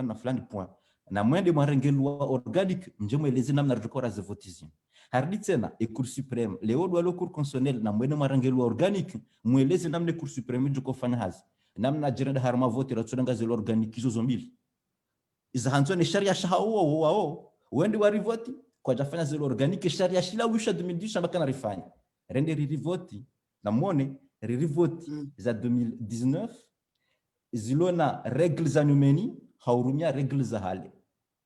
na fulani point na mwende mwarengelua organique njemo eleze namna rukora ze votizini hardi tena e cour suprême leo do lo cour constitutionnel na mwende mwarengelua organique mweleze namna cour suprême juko fanya hazi namna jirenda harma vote ratsonga ze organique hizo zombili izahanzo ni sharia shahao wao wende wari vote kwa jafanya zero organique sharia shila wisha 2010 ambaka na rifanya rende rivoti na mwone rivoti za 2019 zilona règles za numeni haurumia règles za hali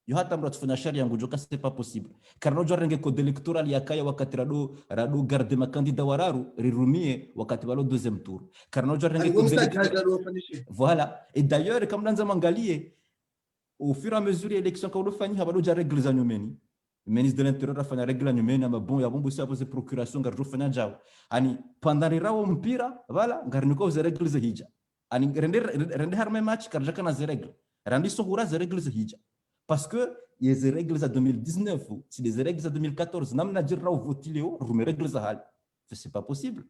yo hata mtu atufanya sharia ngujoka c'est pas possible karno jorenge code electoral yakaya wakati rado garde makandida wararu rirumie wakati walo deuxième tour karno jorenge code electoral voilà et d'ailleurs comme dans mangalie au fur et à mesure l'élection quand on fani habalo ja règles za nyumeni ministre de l'intérieur afanya règle nyumeni ama bon ya bombo sapo ze procuration garjo fanya jao ani pendant rao mpira voilà garniko ze règles za hija ani rende harme match karja kana ze règles randi sohura ze règles za hija parce que les règles à 2019 c'est des règles à 2014 namna jirra votileo rume règles za hal c'est pas possible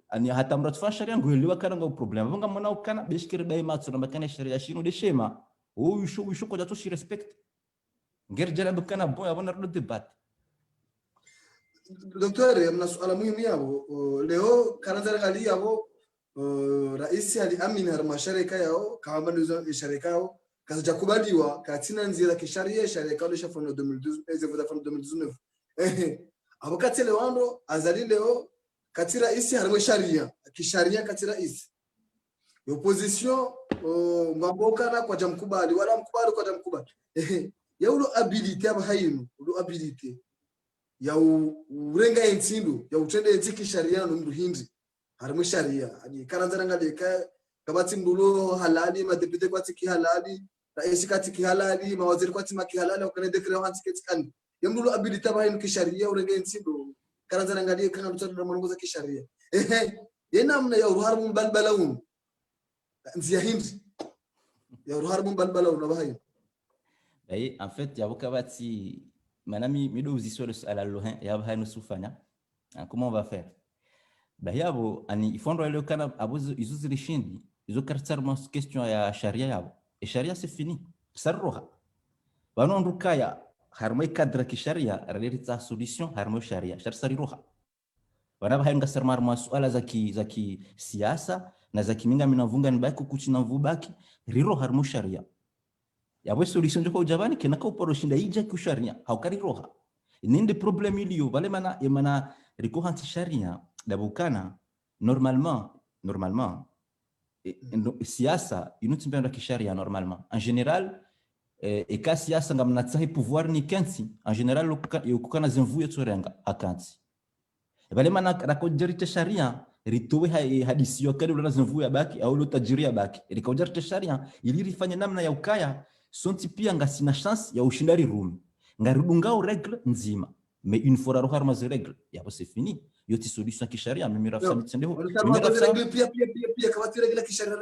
ani hata mrat fa sharia ngoelewa kana ngo problem vanga mona ukana beshkire dai matsu na makana sharia shino de shema o yusho ko jato shi respect ngir jara bukana bon yabona ro debat docteur mna suala muhimu yabo leo karanza gali yabo raisi ali amina harmasharika yao kama ndio sharika yao kazijakubaliwa katina nzira kisharia sharia kao lishafanya 2012 ezevota fanya 2019 abo katile wando azali leo katira isi harimo sharia kisharia katira isi opposition ngaboka na kwa jamkubali wala mkubali kwa jamkubali ya ulo ability aba hayinu ulo ability ya urenga entsindo ya utende etsiki sharia no mndu hindi harimo sharia ani karanza ngaleka kabati mbulo halali madepite kwa tiki halali raisi katiki halali mawaziri kwa tiki halali wakane dekre hansi ketsikani ya mbulo ability aba hayinu kisharia urenga entsindo karanza ngaleka kana mtoto mwanongoza kisharia yena mna ya uharmu mbalbalawun nzia hindi ya uharmu mbalbalawun aba hayinu en fait il y a beaucoup manami mido uzisolo ala lohin ya bahanu sufanya comment on va faire yabo ani ifondo ile kana abuzo izuzili shindi izo kartsar mas question ya sharia yabo e sharia c'est fini sarroha bano ndukaya harmay cadre ki sharia relita solution harmo sharia sharsari roha wana bahanga sarmar masuala zaki siasa na zaki minga minavunga nibaki kuchina mvubaki riro harmo sharia yabo solution joko jabani kenaka uporo shinda ija ku sharia haukari roha ninde problem iliyo vale mana yemana riko hanti sharia dabukana normalement siasa inutsimbenda ki sharia normalement en général et ka siasa ngamna tsahi pouvoir ni kansi en général yokukana zemvu yetsorenga akansi vale mana rakojerite sharia ritowe hadisi yokale ula zemvu ya baki au lotajiria baki rikojerite sharia ilirifanya namna ya ukaya sonti pia ngasina chance ya ushindari rumi ngarudungao règle nzima mais une fois rohar ma règle ya c'est fini yoti solution kisharia mimi rafsa mitsendeho pia kawati règle kisharia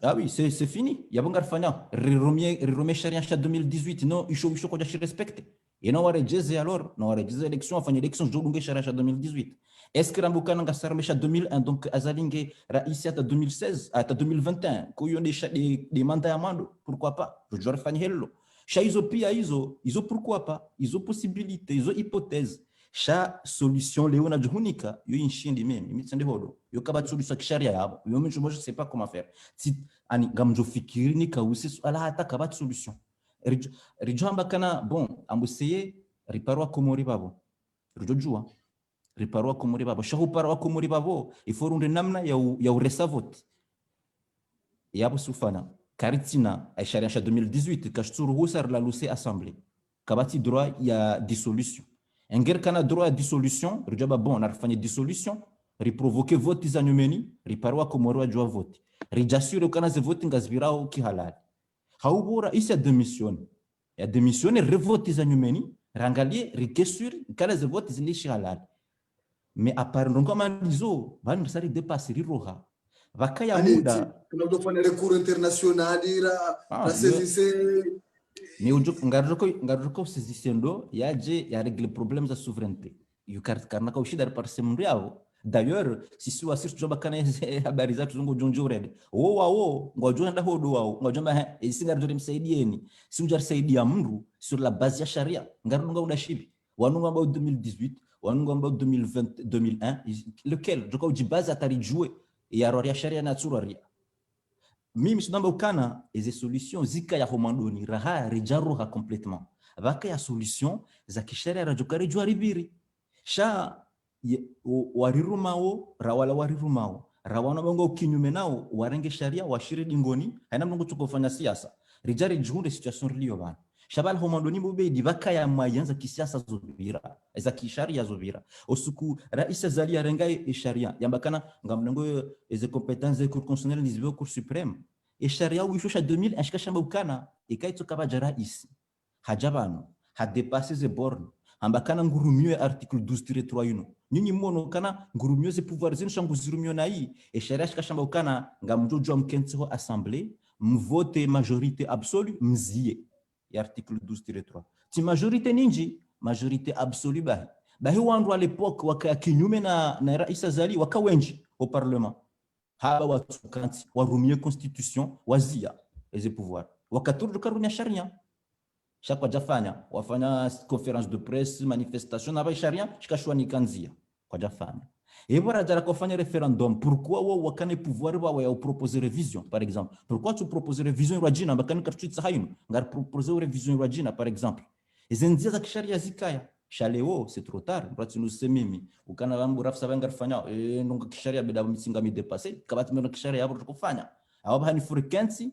ah oui c'est fini ya bonga rafanya riromie sharia cha 2018 non isho kwa jashi respecte et non warejeze alors non warejeze élection afanya élection jodunge sharia cha 2018 est-ce que rambukana ngasarme cha 2001 donc azalinge raisi ata 2016 ata 2021 koyo des mandats ya mando pourquoi pas je dois faire hello cha hizo pia hizo pourquoi pas hizo possibilité hizo hypothèse cha solution leo na juhunika yo inshindi mimi mitsende hodo yo kaba solution kisharia yabo yo mimi je sais pas comment faire si ani gamjo fikiri ni kausi ala hata kaba solution rijamba kana bon ambuseye riparwa komori babo rijojua riparwa komori babo shahu parwa komori babo iforunde namna ya uresa vote yabo sufana karitina ay sharia 2018 kashtsuru husar la luce assemblée kabati droit ya dissolution enger kana droit ya dissolution rijaba bon narfanya dissolution riprovoquer vote za nyumeni riparwa komori wa jua vote rijassure kana ze vote ngazbirao kihalali haubora isa démission revote za nyumeni rangalie rikesuri kala ze vote zilishi halali mais à part ngoma ndizo bani sari dépasse riroha vakaya muda tunadofanya recours international la saisisse ni ujuk ngarjoko saisissendo yaje ya régler problème za souveraineté yukarna ka ushida par semundu yao d'ailleurs si sio sisi tujoba kana habari za tuzungu jonjorede wao ngojo nda hodo wao ngojo mba isingarjori msaidieni si ujarsaidia mndu sur la base ya sharia ngarunga udashibi wanunga ba 2018 wanunga ba 2020 2001 lequel joka ujibaza atari jouer ya roria sharia na tsuroria mimi sinamba ukana eze solution zika ya homandoni raha rijaruha complètement vaka ya solution za kisharia rajokari jua ribiri sha warirumao rawala warirumao rawana bongo kinyume nao warenge sharia washiri dingoni haina mnungu tukofanya siasa rijari jihunde situation rilio bana shabal homandoni mube divaka ya mayanza kisiasa zobira za kisharia zobira osuku rais azali arenga sharia yambakana ngamnango eze compétences cour constitutionnelle nizbe cour suprême sharia wishosha 2000 ashikashamba ukana ikaito kabaja rais hajabano ha dépasser ze bornes ambakana ngurumio article 12-3 yuno nyinyi mmono kana ngurumio ze pouvoir zenu shangu zirumio na hii sharia ashikashamba ukana ngamjojo mkentsiho assemblée mvote majorité absolue mzie article 12-3 ti majorité ninji majorité absolue bahi wandu à l'époque waka kinyume na rais azali waka wenji au parlement haba watu kanti warumie constitution wazia les pouvoirs wakaturu karunya sharia shakwa jafanya wafanya conférence de presse manifestation na sharia shikashwa ni kanzia kwa jafanya ebora jara kufanya référendum pourquoi wo wakane pouvoir ba ya proposer révision par exemple pourquoi tu proposer révision rajina bakani kartuitsa hayino ngar proposer révision rajina par exemple ezenzia za kisharia zikaya shaleo c'est trop tard brati nous semimi ukana bambu rafsa bangar fanya ndonga kisharia beda mitsinga mi dépasser kabati meno kisharia yabo tukufanya awaba hani frequency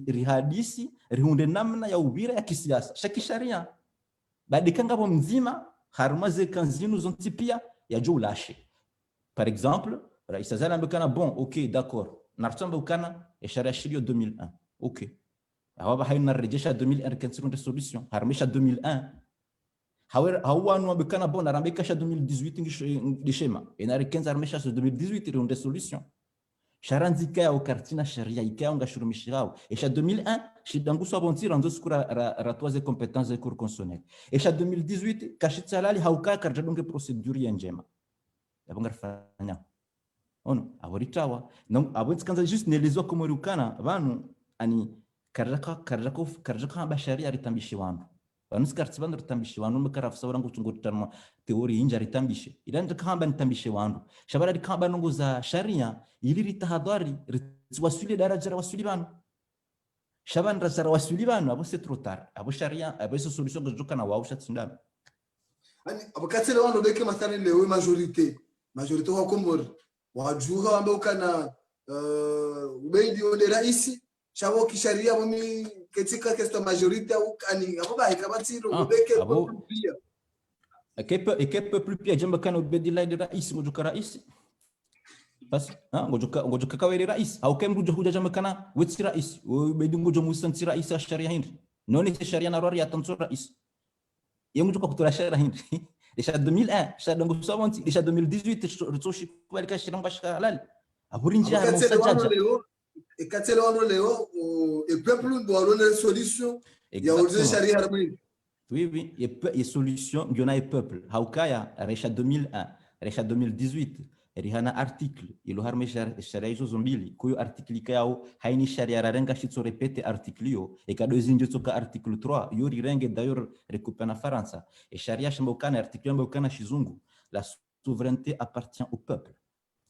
rihadisi rihunde namna ya ubira ya kisiasa shakisharia badikanga bo mzima harumaze kanzinu zontipia ya juu lashe par exemple rais azali ambekana bon ok d'accord nartamba ukana sharia shilio 2001 ok awaba hayna rejesha 2001 kanzinu de solution harmisha 2001 hawanu ambekana bon arambeka sha 2018 ngishema ina rekenza harmisha 2018 ronde solution sharanzika ya ukartina sharia ikaya ngashurumishirao esha 2001 shidanguso abontira nzo skura ratwaze compétences de cour constitutionnelle esha 2018 kashitsalali hauka karjadonge procédure ya njema yabonga fanya ono aboritawa no abontsikanza juste nelezwa komorukana banu ani karjaka basharia ritambishi wandu banu skartsi bandu ritambishi wandu mkarafsa wangu tungotanwa teori inja ritambishi ilanda kamba ritambishi wandu shabara rikamba nongo za sharia ili ritahadhari ritwasuli daraja wasuli banu shaban rasara wasuli banu abo c'est trop tard abo sharia abo solution ngojoka na wao shatsindana ani abakatele wandu beke matani lewe majorité wa Komoro wajuha ambao kana ubeidi onde rais shabo kisharia mimi katika kesta majorité au ani abo ba ikabatiro beke pia ekepe plus pia jamba kana ubeidi la rais ngojoka rais basi ngojoka kawere rais au kemrujo huja jamba kana wetsi rais ubeidi ngojo musanti rais ya sharia hindi noni sharia na rori atanzo rais yemujoka kutola sharia hindi déjà 2001 ça donc savonti déjà 2018 ritoshi kwalika shiramba shalal aburinja musajaja ekatelo wano leo e peuple doit donner solution ya uze sharia harmoni oui et solution ngona e peuple haukaya resha 2001 resha 2018 rihana article ilo harme sharia hizo zombili kuyo article yao haini sharia rarenga shitso repete article yo e kado zinjo toka article 3 yori renge d'ailleurs recopana faransa e sharia shambokana article mbokana shizungu la souveraineté appartient au peuple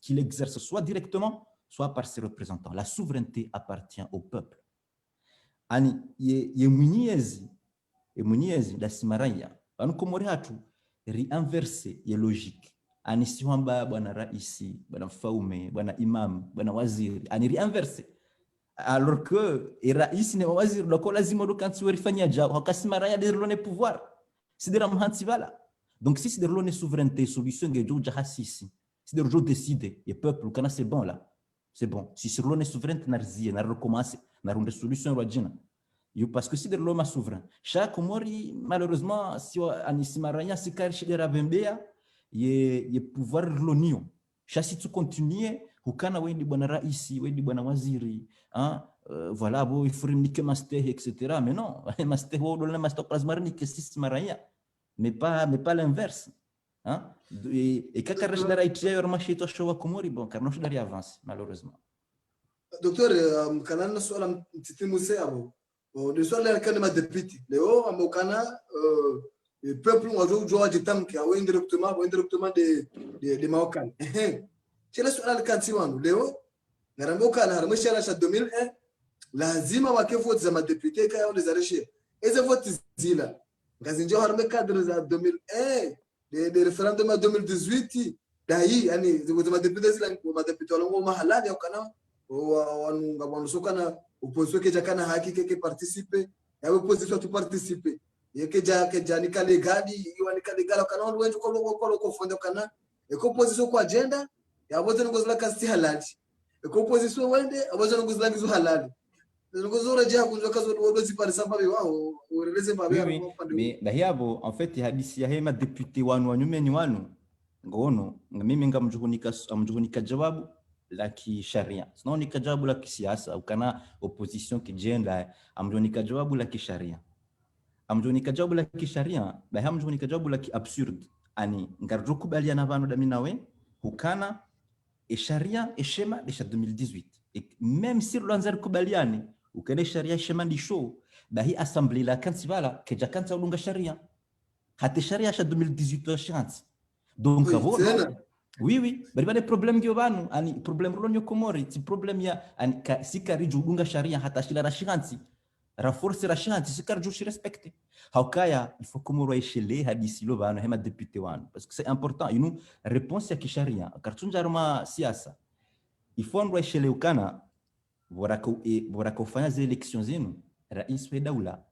qui l'exerce soit directement soit par ses représentants la souveraineté appartient au peuple ani ye mwenyezi la simaraya anukomori hatu réinverser ye logique ani siwamba bwana raisi bwana mfaume bwana imam bwana waziri ani réinverser alors que raisi ne waziri doko lazima dokanti werifanya ja wakasimara de rone pouvoir sidira mhanti vala donc si sidira rone souveraineté solution ngejo jahasisi sidira jo décider le peuple kana c'est bon là c'est bon si sur rone souveraineté narzie na recommencer na ronde solution rojina yo parce que sidira roma souverain chaque mori malheureusement si ani simaranya sikari shidera bembea ye pouvoir l'union chasi tu continuer hukana wendi bwana raisi wendi bwana waziri voilà bo ifrimike master etc mais non master wo le master plasmarni que simaranya mais pas l'inverse et kaka rashida raiti yo mashito showa komori bon car non je d'aller avance malheureusement docteur kanana swala mtitimu sebo de swala kana député leo amokana le peuple wajoa jitamke au indirectement de maokan chela swala kanti wanu leo ngaramboka na haramisha la 2001 lazima wake vote za madepute kaya wale zareshe eze vote zila ngazinjo harame cadre za 2001 de referendum 2018 dai yani vote madepute zila madepute wala mahalali au kana wanunga wanusoka na opposition ke jakana haki ke participer ya opposition tu participer yeke ja ni kale gadi iwa ni kale gala kana ndo wenjo ko fonda kana e opposition kwa agenda ya bote ngozla kasti halali e opposition wende abozo ngozla ngizo halali ngozora ja kunjo kazo ndo zipari sababu wao ureleze babe oui, mais bahiabo en fait hadisi ya hema député wanu wanyumeni wanu ngono mimi ngamjuhunika jawabu la kisharia sinaonika jawabu la kisiasa ukana opposition kijenda amjuhunika jawabu la kisharia amjuhunika jawabu la kisharia bahi amjuhunika jawabu la kiabsurd ani ngarjukubaliana vano dami nawe ukana sharia eshema desha 2018 et même si l'anzar kubaliani ukene sharia shema ndisho bahi assemblée la kansivala keja kansa ulunga sharia hata sharia sha 2018 wa chance donc oui bari bade problem gyo banu ani problem ronyo komori ti problem ya ani sikari judunga sharia hata shila rashanti ra force rashanti sikari ju respecte haukaya il faut komoro eshele hadisi lo banu hema député wanu parce que c'est important inu réponse ya kisharia kartunja roma siasa il faut ndo eshele ukana bora kufanya zile elections zenu rais wa daula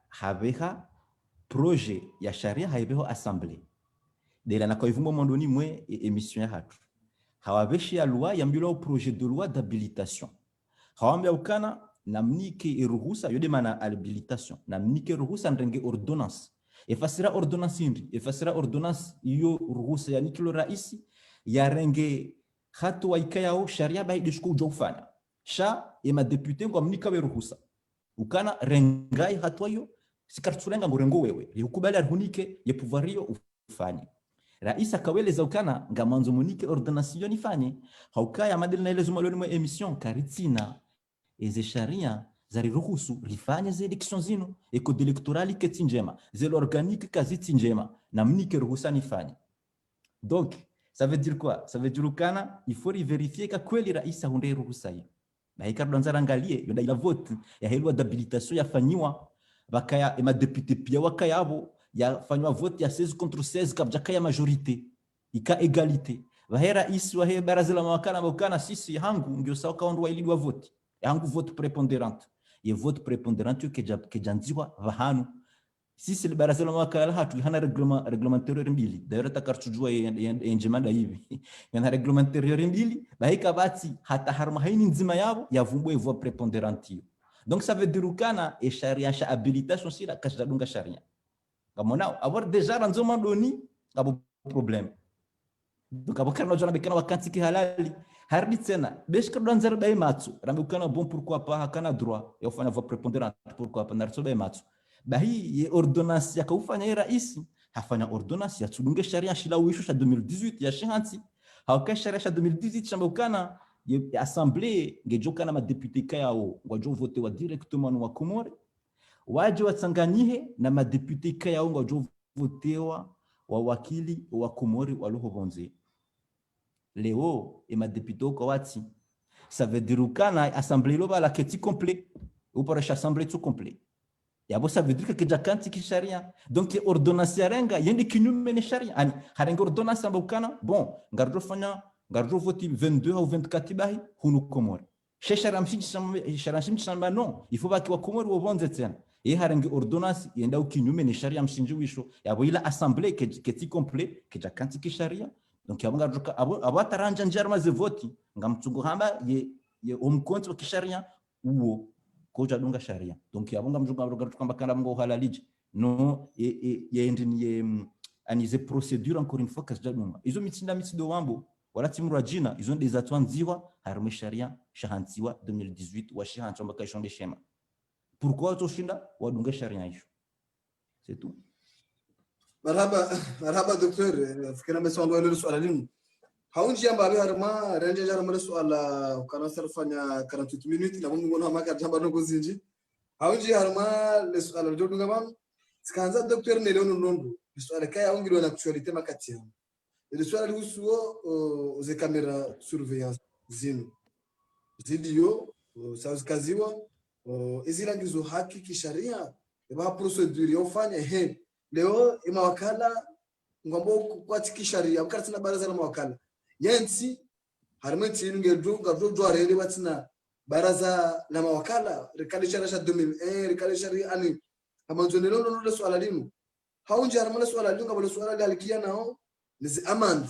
haveha projet ya sharia haibeho assemblée dela na kwa ivumbo mondoni mwe émission ya hatu hawaveshi ya loi yambilo projet de loi d'habilitation hawambia ukana namnike iruhusa yode mana habilitation namnike iruhusa ndenge ordonnance efasira ordonnance indi efasira ordonnance iyo ruhusa ya nikilo raisi ya renge hatu waikayao sharia bai dishku ujofanya sha ema député ngo amnika ruhusa ukana rengai hatu ayo sikartulenga ngorengo wewe yukubali arhunike ye pouvoirio ufanye rais akaweleza ukana ngamanzo munike ordonnation ifanye haukaya madili na ile zumaloni mwa emission karitsina eze sharia zari ruhusu rifanye ze elections zino e code electoral keti njema ze l'organique kaziti njema na mnike ruhusa nifanye donc ça veut dire quoi ça veut dire ukana il faut vérifier ka kweli rais hunde ruhusa hiyo na ikardo nzara angalie yonda ila vote ya helwa d'habilitation yafanywa bakaya ema député pia wakayabo yafanywa vote ya 16 contre 16 kabjaka ya majorité ika égalité bahera isi wa he baraza la mawakala mbokana sisi hangu ngio sawa kaondwa ilidwa vote yangu vote prépondérante ye vote prépondérante ke janziwa vahanu sisi le baraza la mawakala hatu hana réglementaire mbili d'ailleurs takartujua enjemanda hivi yana réglementaire mbili bahika bati hata harma haini nzima yabo yavumbwe vote prépondérante donc ça veut dire ukana e sharia sha habilitation sila kashadunga sharia kamona avoir déjà ranzo mandoni kabo problème donc abokana jona bekana wakati ki halali hardi tena beshka danzar bay matsu rambe ukana bon pourquoi pas hakana droit ya ufanya vote prépondérante pourquoi pas narso bay matsu bahi ye ordonnance ya kaufanya ya rais hafanya ordonnance ya tudunge sharia shila wisho sha 2018 ya shanti hauka sharia sha 2018 shamba ukana ye assemblée ngejokana ma député kayao wajo voter wa directement wa Komore waje watsanganyihe na ma député kayao wajo votewa wa wakili wa Komori waluho bonze leo et ma député ko wati ça veut dire ukana assemblée lo bala keti complet ou pour assemblée tout complet yabo ça veut dire que jakanti ki sharia donc ordonnance renga yende kinyume ne sharia ani harenga ordonnance ambukana bon ngardo voti 22 ou 24 bahi hunu Komori sheshara mshinji shamba non il faut baki wa Komori wo bonze tena et harenga ordonnance yenda ukinyume ne sharia mshinji wisho yabo ila assemblée keti complet ke jakanti ki sharia donc yabo ngardo abo ataranja njarma ze voti ngamtsungu hamba ye omkonto ki sharia uo koja dunga sharia donc yabonga mjunga rogar tukamba kala mgo halaliji no ye anize procédure encore une fois kasjadunga izo mitsinda mitsido wambo wala timura jina izo ndeza twanziwa harme sharia shahantiwa 2018 wa shahanti mbaka ishonde shema pourquoi toshinda wadunga sharia hiyo c'est tout marhaba docteur fikira meswando ile swala limu haunji yamba harma ranje jarma swala kana sarfanya 48 minutes na mungu ngona maka jamba no kuzinji haunji harma le swala jodunga mam skanza docteur ne leono nondo swala kaya ungilo na actualité makati yao ile swala lihusuo ze camera surveillance zinu zidio sazikaziwa izilangizo haki kisharia ba procedure yofanya he leo imawakala ngombo kwati kisharia ukatina baraza la mawakala yensi harmenti ngedunga dojo arele batina baraza la mawakala rikalisha rasha 2001 rikalisha ani amanzonelo ndo swala linu haunja armala swala linu kabla swala galikia nao nizi amand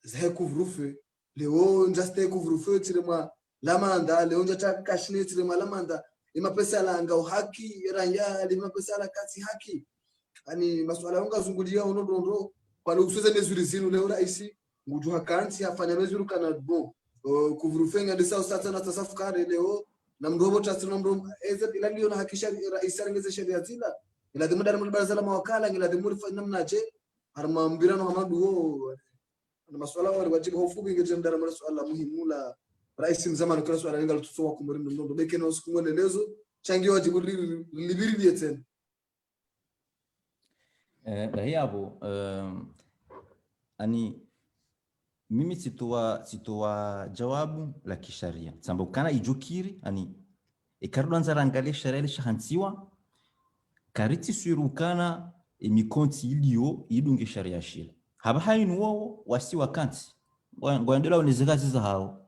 za couvre-feu leo njaste couvre-feu tirema lamanda leo njata kashine tirema lamanda ima pesa la ngao haki ranya lima pesa la kasi haki ani maswala unga zungulia unondo kwa lukusoze mezuri zinu leo raisi nguju hakanti afanya mezuri kana bon couvre-feu ngandisa usata na tasafukare leo na mdomo tasina mdomo eza ila leo na hakisha raisi arengeze sheria zila ila dimu dar baraza la mawakala ila dimu fanya mnaje arma mbirano hamadu ho na maswala wale wajibu hofu ingeje ndara maswala muhimu la raisi mzamani kwa swala ngalo tusowa kumuri ndo beke na usiku mwendelezo changi wajibu libiri dieten hapo ani mimi sitoa jawabu la kisharia sababu kana ijukiri ani ikarudanza rangalia sharia ile shahantiwa kariti surukana emikonti ilio idunge sharia shile haba hainu wao wasi wakanti ngoendela onezekazi za hao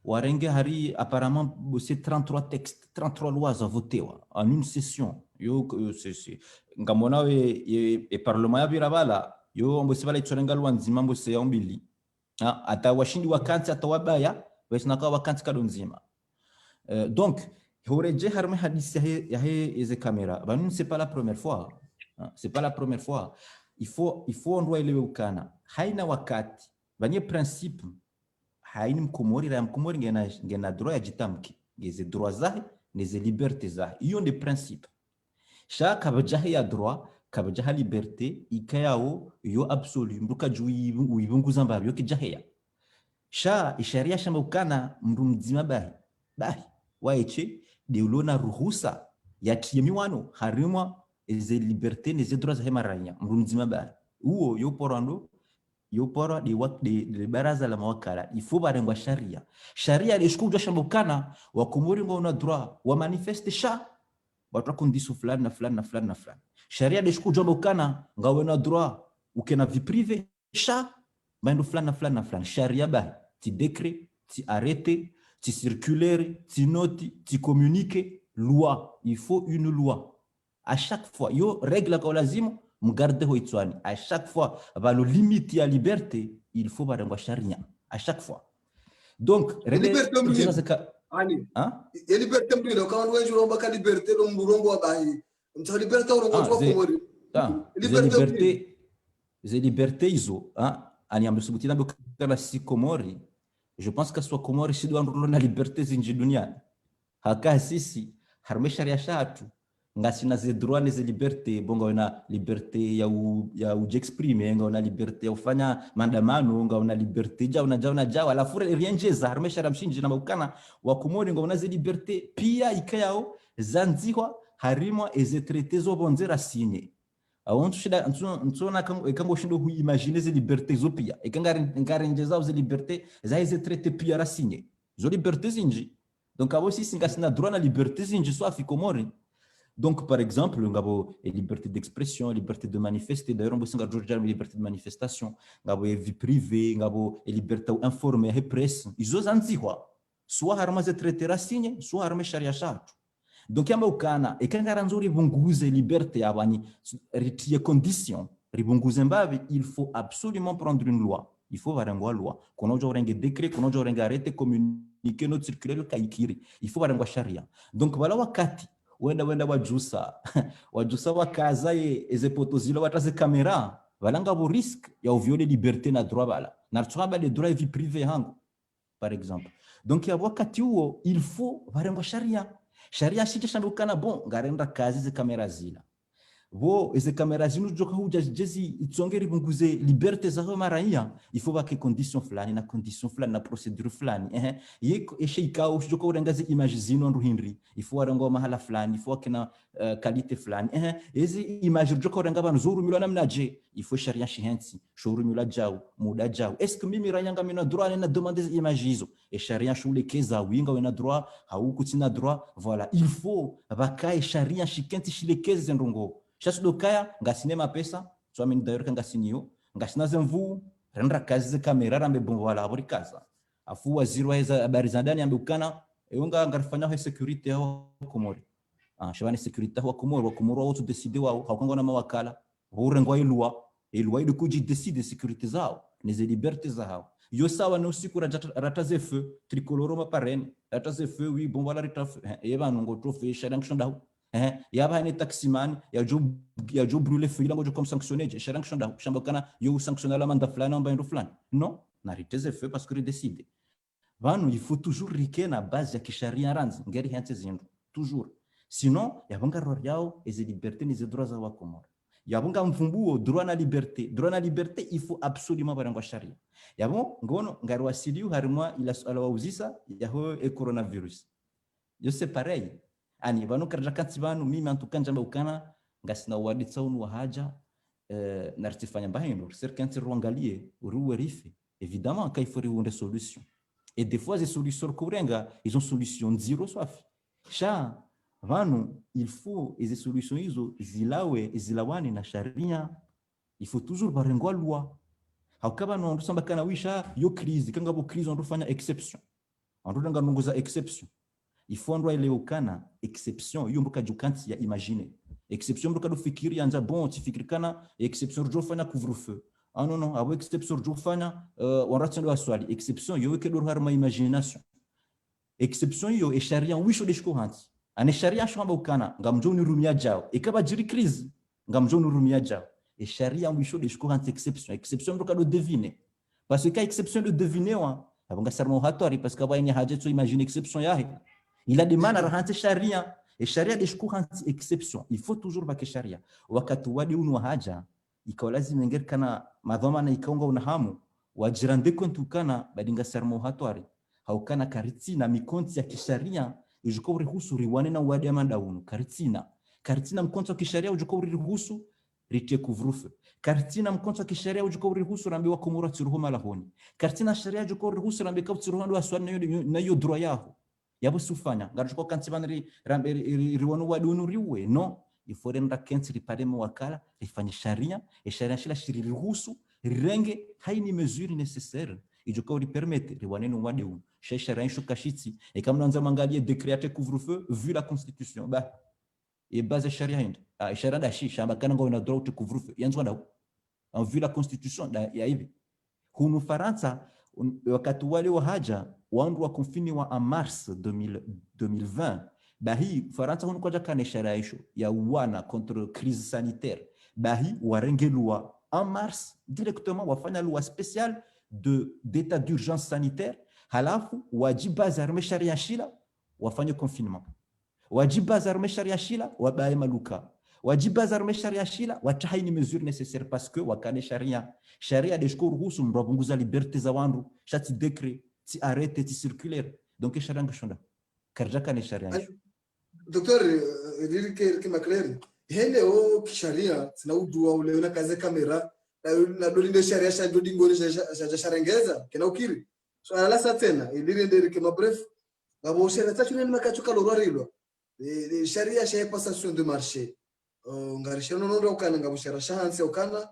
warenge hari apparemment c'est 33 textes 33 lois à voter en une session yo c'est ngamona we parlement ya birabala yo mbosibala itsorenga lwanzima mbose ya mbili ata washindi wakanti ata wabaya wesinaka wakanti kadonzima donc horeje harme hadisi ya eze kamera banu c'est pas la première fois c'est pas la première fois il faut ndo elewe ukana haina wakati banye principe haini mkomori la mkomori ngena droit ya jitamki ngeze droit zahe neze liberté zahe iyo ndi principe shaka bajahe ya droit kabajaha liberté ikayao yo absolu mruka jui uibunguza mbabyo kijaheya sha isharia shamba ukana mndu mzima bahi waeche de ulona ruhusa ya kiemiwano harimwa eze liberté neze droits za hemaranya mndu mzima bahi uo yo poro de baraza la mawakala ifo barengwa sharia de shukujwa shamba ukana wakumuri ngo una droit wa manifeste sha watu kondisu fulani na fulani na fulani na fulani sharia de shukujwa ukana ngawe na droit ukena vie privée sha bandu fulani na fulani na fulani sharia bahi ti décret ti arrêté ti circulaire ti note ti communiqué loi il faut une loi à chaque fois yo règle kwa lazima mgarde ho itswani à chaque fois va le limite ya liberté il faut barengwa sharia à chaque fois donc ani liberté mbilo kwa wengi romba ka liberté lo mburongo bahi mta liberté urongo kwa komori liberté izo ani amsubutina bukala si komori je pense que soit komori si doit na liberté zinji duniani haka sisi harme sharia shatu ngasina ze droit ne ze liberté bonga una liberté ya ujexprime nga una liberté ya ufanya maandamano nga una liberté ja la fure rienjeza harme sharia mshinji na mukana wa komori nga una ze liberté pia ikayao zanziwa harimwa eze traité zo bonzera signé awontu shida ntona kango shindo hu imaginer ze liberté zo pia ngarenjeza ze liberté za eze traité pia ra signé zo liberté zinji donc abo sisi ngasina droit na liberté zinji so afikomori donc par exemple ngabo liberté d'expression liberté de manifester d'ailleurs on bosinga Georgia liberté de manifestation ngabo vie privée ngabo liberté informer et presse izo zanziwa soit harma ze traité ra signé soit harma sharia shatu donc yamba ukana ekangara nzuri bunguze liberté abani retie condition ribunguze mbavi il faut absolument prendre une loi il faut varangwa loi kono jorenge décret kono jorenge arrêté communiquer notre circulaire kaikiri il faut varangwa sharia donc wala wakati wenda wajusa wakaza eze potozilo wataze kamera valanga bo risque ya violer liberté na droit bala na tsaba les droits vie privée hangu par exemple donc ya wakati huo il faut varangwa sharia shite shambukana bon ngarenda kazi ze kamera zila bo eze kamera zinu joka huja jezi itsongeri bunguze liberté za maraia il faut que condition fulani na procédure fulani ye sheika ujoka urengaze image zinu ndo hinri il faut arango mahala fulani il faut kena qualité fulani eze image joka urenga banu zuru milo namnaje il faut sharia shihensi shuru milo jao muda jao est-ce que mimi ranyanga mina droit na demander image hizo sharia shule keza winga wena droit haukutina droit voilà il faut bakae sharia shikenti shilekeze ndongo chasse dokaya ngasinema pesa so amini d'ailleurs kangasinio ngasina zemvu renda kazi ze kamera rambe bon voilà abori kaza afu waziri wa habari za ndani ambukana eunga ngarifanya security yao Komori shabani security wa Komori wao tudecide wao hakongo na mawakala urengwa ilwa ili kuji decide security zao ni ze liberté zao yo sawa no siku rataze feu tricoloro maparene rataze feu wi bon wala ritaf eba nongo trofe sharang shonda yaba ni taximan ya jo brûler feu lango jo comme sanctionner sharang shonda shambokana yo sanctionner la manda flana mba ndo flana non na riteze feu parce que il décide vanu il faut toujours riquer na base ya kisharia ranzi ngeri hanze zindu toujours sinon yabanga ror yao et les libertés ni droits za wa Komoro yabonga mvumbuo droit na liberté il faut absolument barangwa sharia yabo ngono ngarwa siliu harimwa ila alawauzisa yaho e coronavirus yo c'est pareil ani banu karja kanti banu mimi antukanja mbukana ngasina waditsa unu haja nartifanya bahino serkanti ruangalie uruwe rifi évidemment qu'il faut une solution et des fois les solutions kurenga ils ont solution zero soif cha vanu il faut les solutions hizo zilawani na sharia il faut toujours barengwa loi hakaba no ndusamba kana wisha yo crise kanga bo crise ndufanya exception ndanga nunguza exception il faut ndo ile ukana exception yo mbuka jukanti ya imaginer exception mbuka do fikiri anja bon tifikirikana exception rujofanya couvre-feu non abo exception rujofanya wanratendo aswali exception yo ke do harma imagination exception yo e sharia wisho de shkohanti ane sharia shamba ukana ngamjoni rumia jao ikaba jiri crise ngamjoni rumia jao et sharia wisho de shkohanti exception mbuka do deviner parce que exception de deviner wa abanga sarmo hatori parce que ba ni haje to imagine exception yahe il a demandé à rentrer sharia et sharia de shkohanti exception il faut toujours ba ke sharia wakati wadi unu haja ikawa lazima ngeri kana madhoma na ikaunga unahamu wajirande kwentukana badinga sarmo hatori haukana karitina mikonti ya kisharia ujukobri husu riwane na wadi amanda unu karitina mkonto kisharia ujukobri husu rite couvre-feu karitina mkonto kisharia ujukobri husu rambi wa Komoro tsiruho malahoni karitina sharia ujukobri husu rambi ka tsiruho ndo aswani na yo droit yaho yabo sufanya ngaruko kantibanri rambi riwanu wadi unu riwe no il faut rendre kenti ripareme wakala rifanye sharia et sharia shila shiriri husu rirenge haini mesure nécessaire ijukobri permettre riwane no wadi unu sharia inshuka shitsi et comme nous avons mangalie décréter couvre-feu vu la constitution bah et base sharia hind sharia da shi shamba kana ngo na droit de couvre-feu yanzo na en vu la constitution da ya hivi hunu Faransa wakati wale wa haja wandu wa konfini wa en mars 2020 bahi Faransa hunu koja kana sharia hisho ya wana contre crise sanitaire bahi warenge loi en mars directement wafanya loi spéciale d'état d'urgence sanitaire halafu wajiba zarme sharia shila wafanye confinement wajiba zarme sharia shila wabaye maluka wajiba zarme sharia shila watahaini mesure nécessaire parce que wakane sharia de shkoru husu mrapunguza liberté za wandu shati décret ti arrêté ti circulaire donc sharia ngashonda karja kane sharia docteur dirike maclaire hende o kisharia sina udua ule una kaze kamera na dolinde sharia sha dodingoni sha sharengeza kena ukiri so ala sa tena ilirende ke mabref ngabo sharia tachune makachuka lorarilo sharia sha passation de marché ngarisha no ndo kana ngabo sharia hanse ukana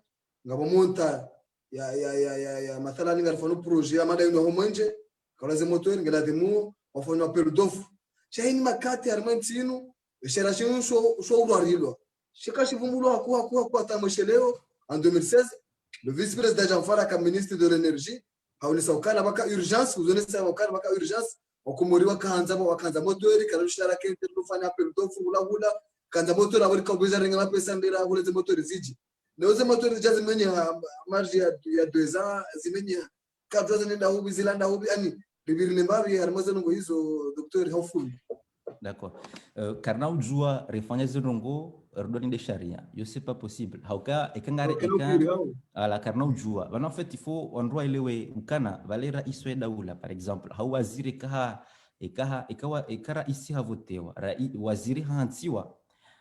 ngabo monta ya mathala ngarfano projet amada ino homonje kalaze moteur ngala demo wafanya appel d'offre shaini makati armantino sharia shinu so urarilo shikashi vumbulo hakuwa tamosheleo en 2016 le vice-président Jean Fara comme ministre de l'énergie haulisa ukana baka urgence uzonesa ukana baka urgence wakumuri wakanza motori kana shara kente lufanya appel d'offre hula kanza motori abari kabwiza renga mapesa ndira huleze motori ziji noze motori jazi menya marge ya 2 ans zimenya kadza nenda hubi zilanda hubi ani bibiri nembavi harmazo ngo hizo docteur hoful d'accord karna ujua refanya zirongo ordonne de sharia yo c'est pas possible hauka ekangare ala karna ujua en fait il faut on doit elewe ukana valera iswe daula par exemple hawaziri ekara isi havotewa waziri hantiwa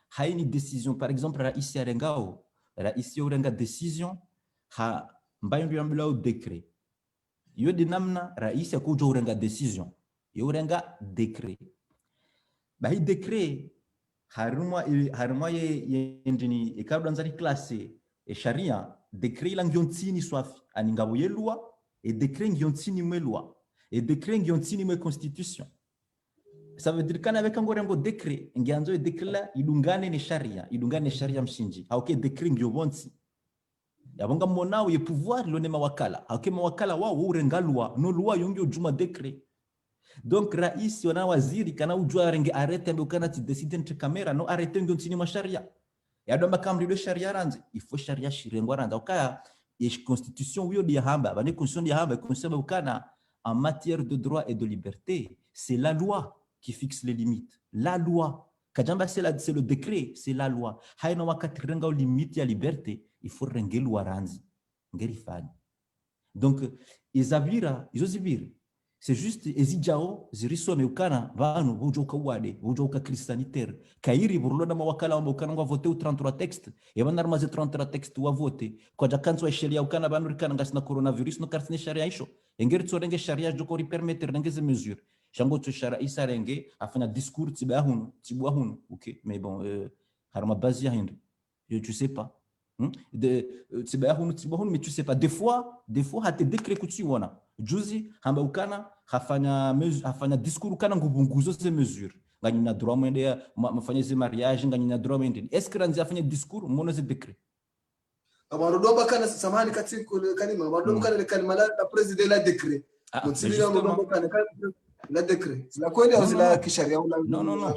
haini décision par exemple raisi arengao raisi urenga décision ha mbayo ndio mbila décret yo dinamna raisi akuja urenga décision yo urenga décret bahi décret harumwa ye ndini ikabla nzari classe e sharia décret la ngiontini swafi ani ngabo ye loi et décret ngiontini mwe loi et décret ngi ontini mwe constitution. Ça veut dire kana avec ngorengo décret ngi anzo e décret la idungane ni sharia mshinji hauke décret ngi obonsi yabonga monao ye pouvoir lone mawakala hauke mawakala wao urenga loi no loi yongi ojuma décret. Donc rais wana waziri kana ujua renge arrête ambe kana ti décider entre caméra no arrêter ngi ontini ma sharia yadomba kamri de sharia ranze il faut sharia shirengwa ranza ukaya et constitution wiyo dia hamba bane constitution dia hamba constitution ukana en matière de droit et de liberté c'est la loi qui fixe les limites. La loi. Kajamba c'est le décret, c'est la loi. Haina wakati renga limite ya liberté, il faut renge loi ranzi. Ngerifani. Donc, izabira, izozibiri. C'est juste ezijao zirisome ukana vanu vujoka wade, vujoka kristanitaire. Kairi burlona mawakala wa ukana ngwa voter 33 textes. Et banar maze 33 textes wa voter. Kwa jakanzo sheria ukana banu rikana ngasina coronavirus no karsine sharia isho. Engeri tsorenge sharia joko ri permettre renge mesures. Jango tushara isarenge afanya discours tibahunu ok mais bon harma base ya tu sais pas de tibahunu mais tu sais pas des fois hate décret kutu wana juzi hamba ukana hafanya discours kana ngubunguzo ces mesures ngani na droit mwende mafanya ze mariage ngani na droit mwende est-ce que ranzi afanya discours mono ze décret abarodoba kana samani katika kalima abarodoba kana kalima la president la décret la décret la kweli au la kisharia non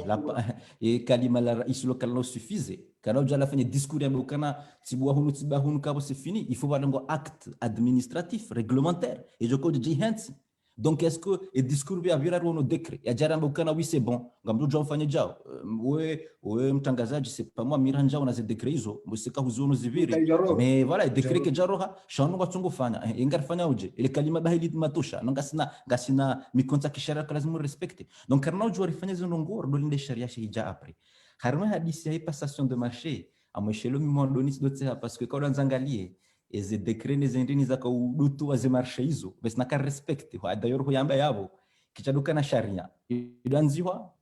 et kalima la islo kalno suffisait kana ujala fanya discours ya bukana tibahunu kabo c'est fini il faut voir un acte administratif réglementaire et je code jihansi. Donc est-ce que le discours vya vira rono décret ya jara bukana oui c'est bon ngamdu jo mfanye jao we mtangazaji c'est pas moi miranja on a ce décret hizo musika huzono ziviri mais voilà décret ke jaroha shano ngatungo fanya ingar fanya uje ile kalima bahili matosha ngasina mikonta kisharia lazima respecter. Donc karna jo rifanya zo ngor do linde sharia shija après harma hadisi ya passation de marché à mweshelo mimondoni dote parce que quand on zangalie eze décret nezendini zaka udutu wa ze marché hizo basi naka respect d'ailleurs huyamba yabo kichaduka na sharia idanziwa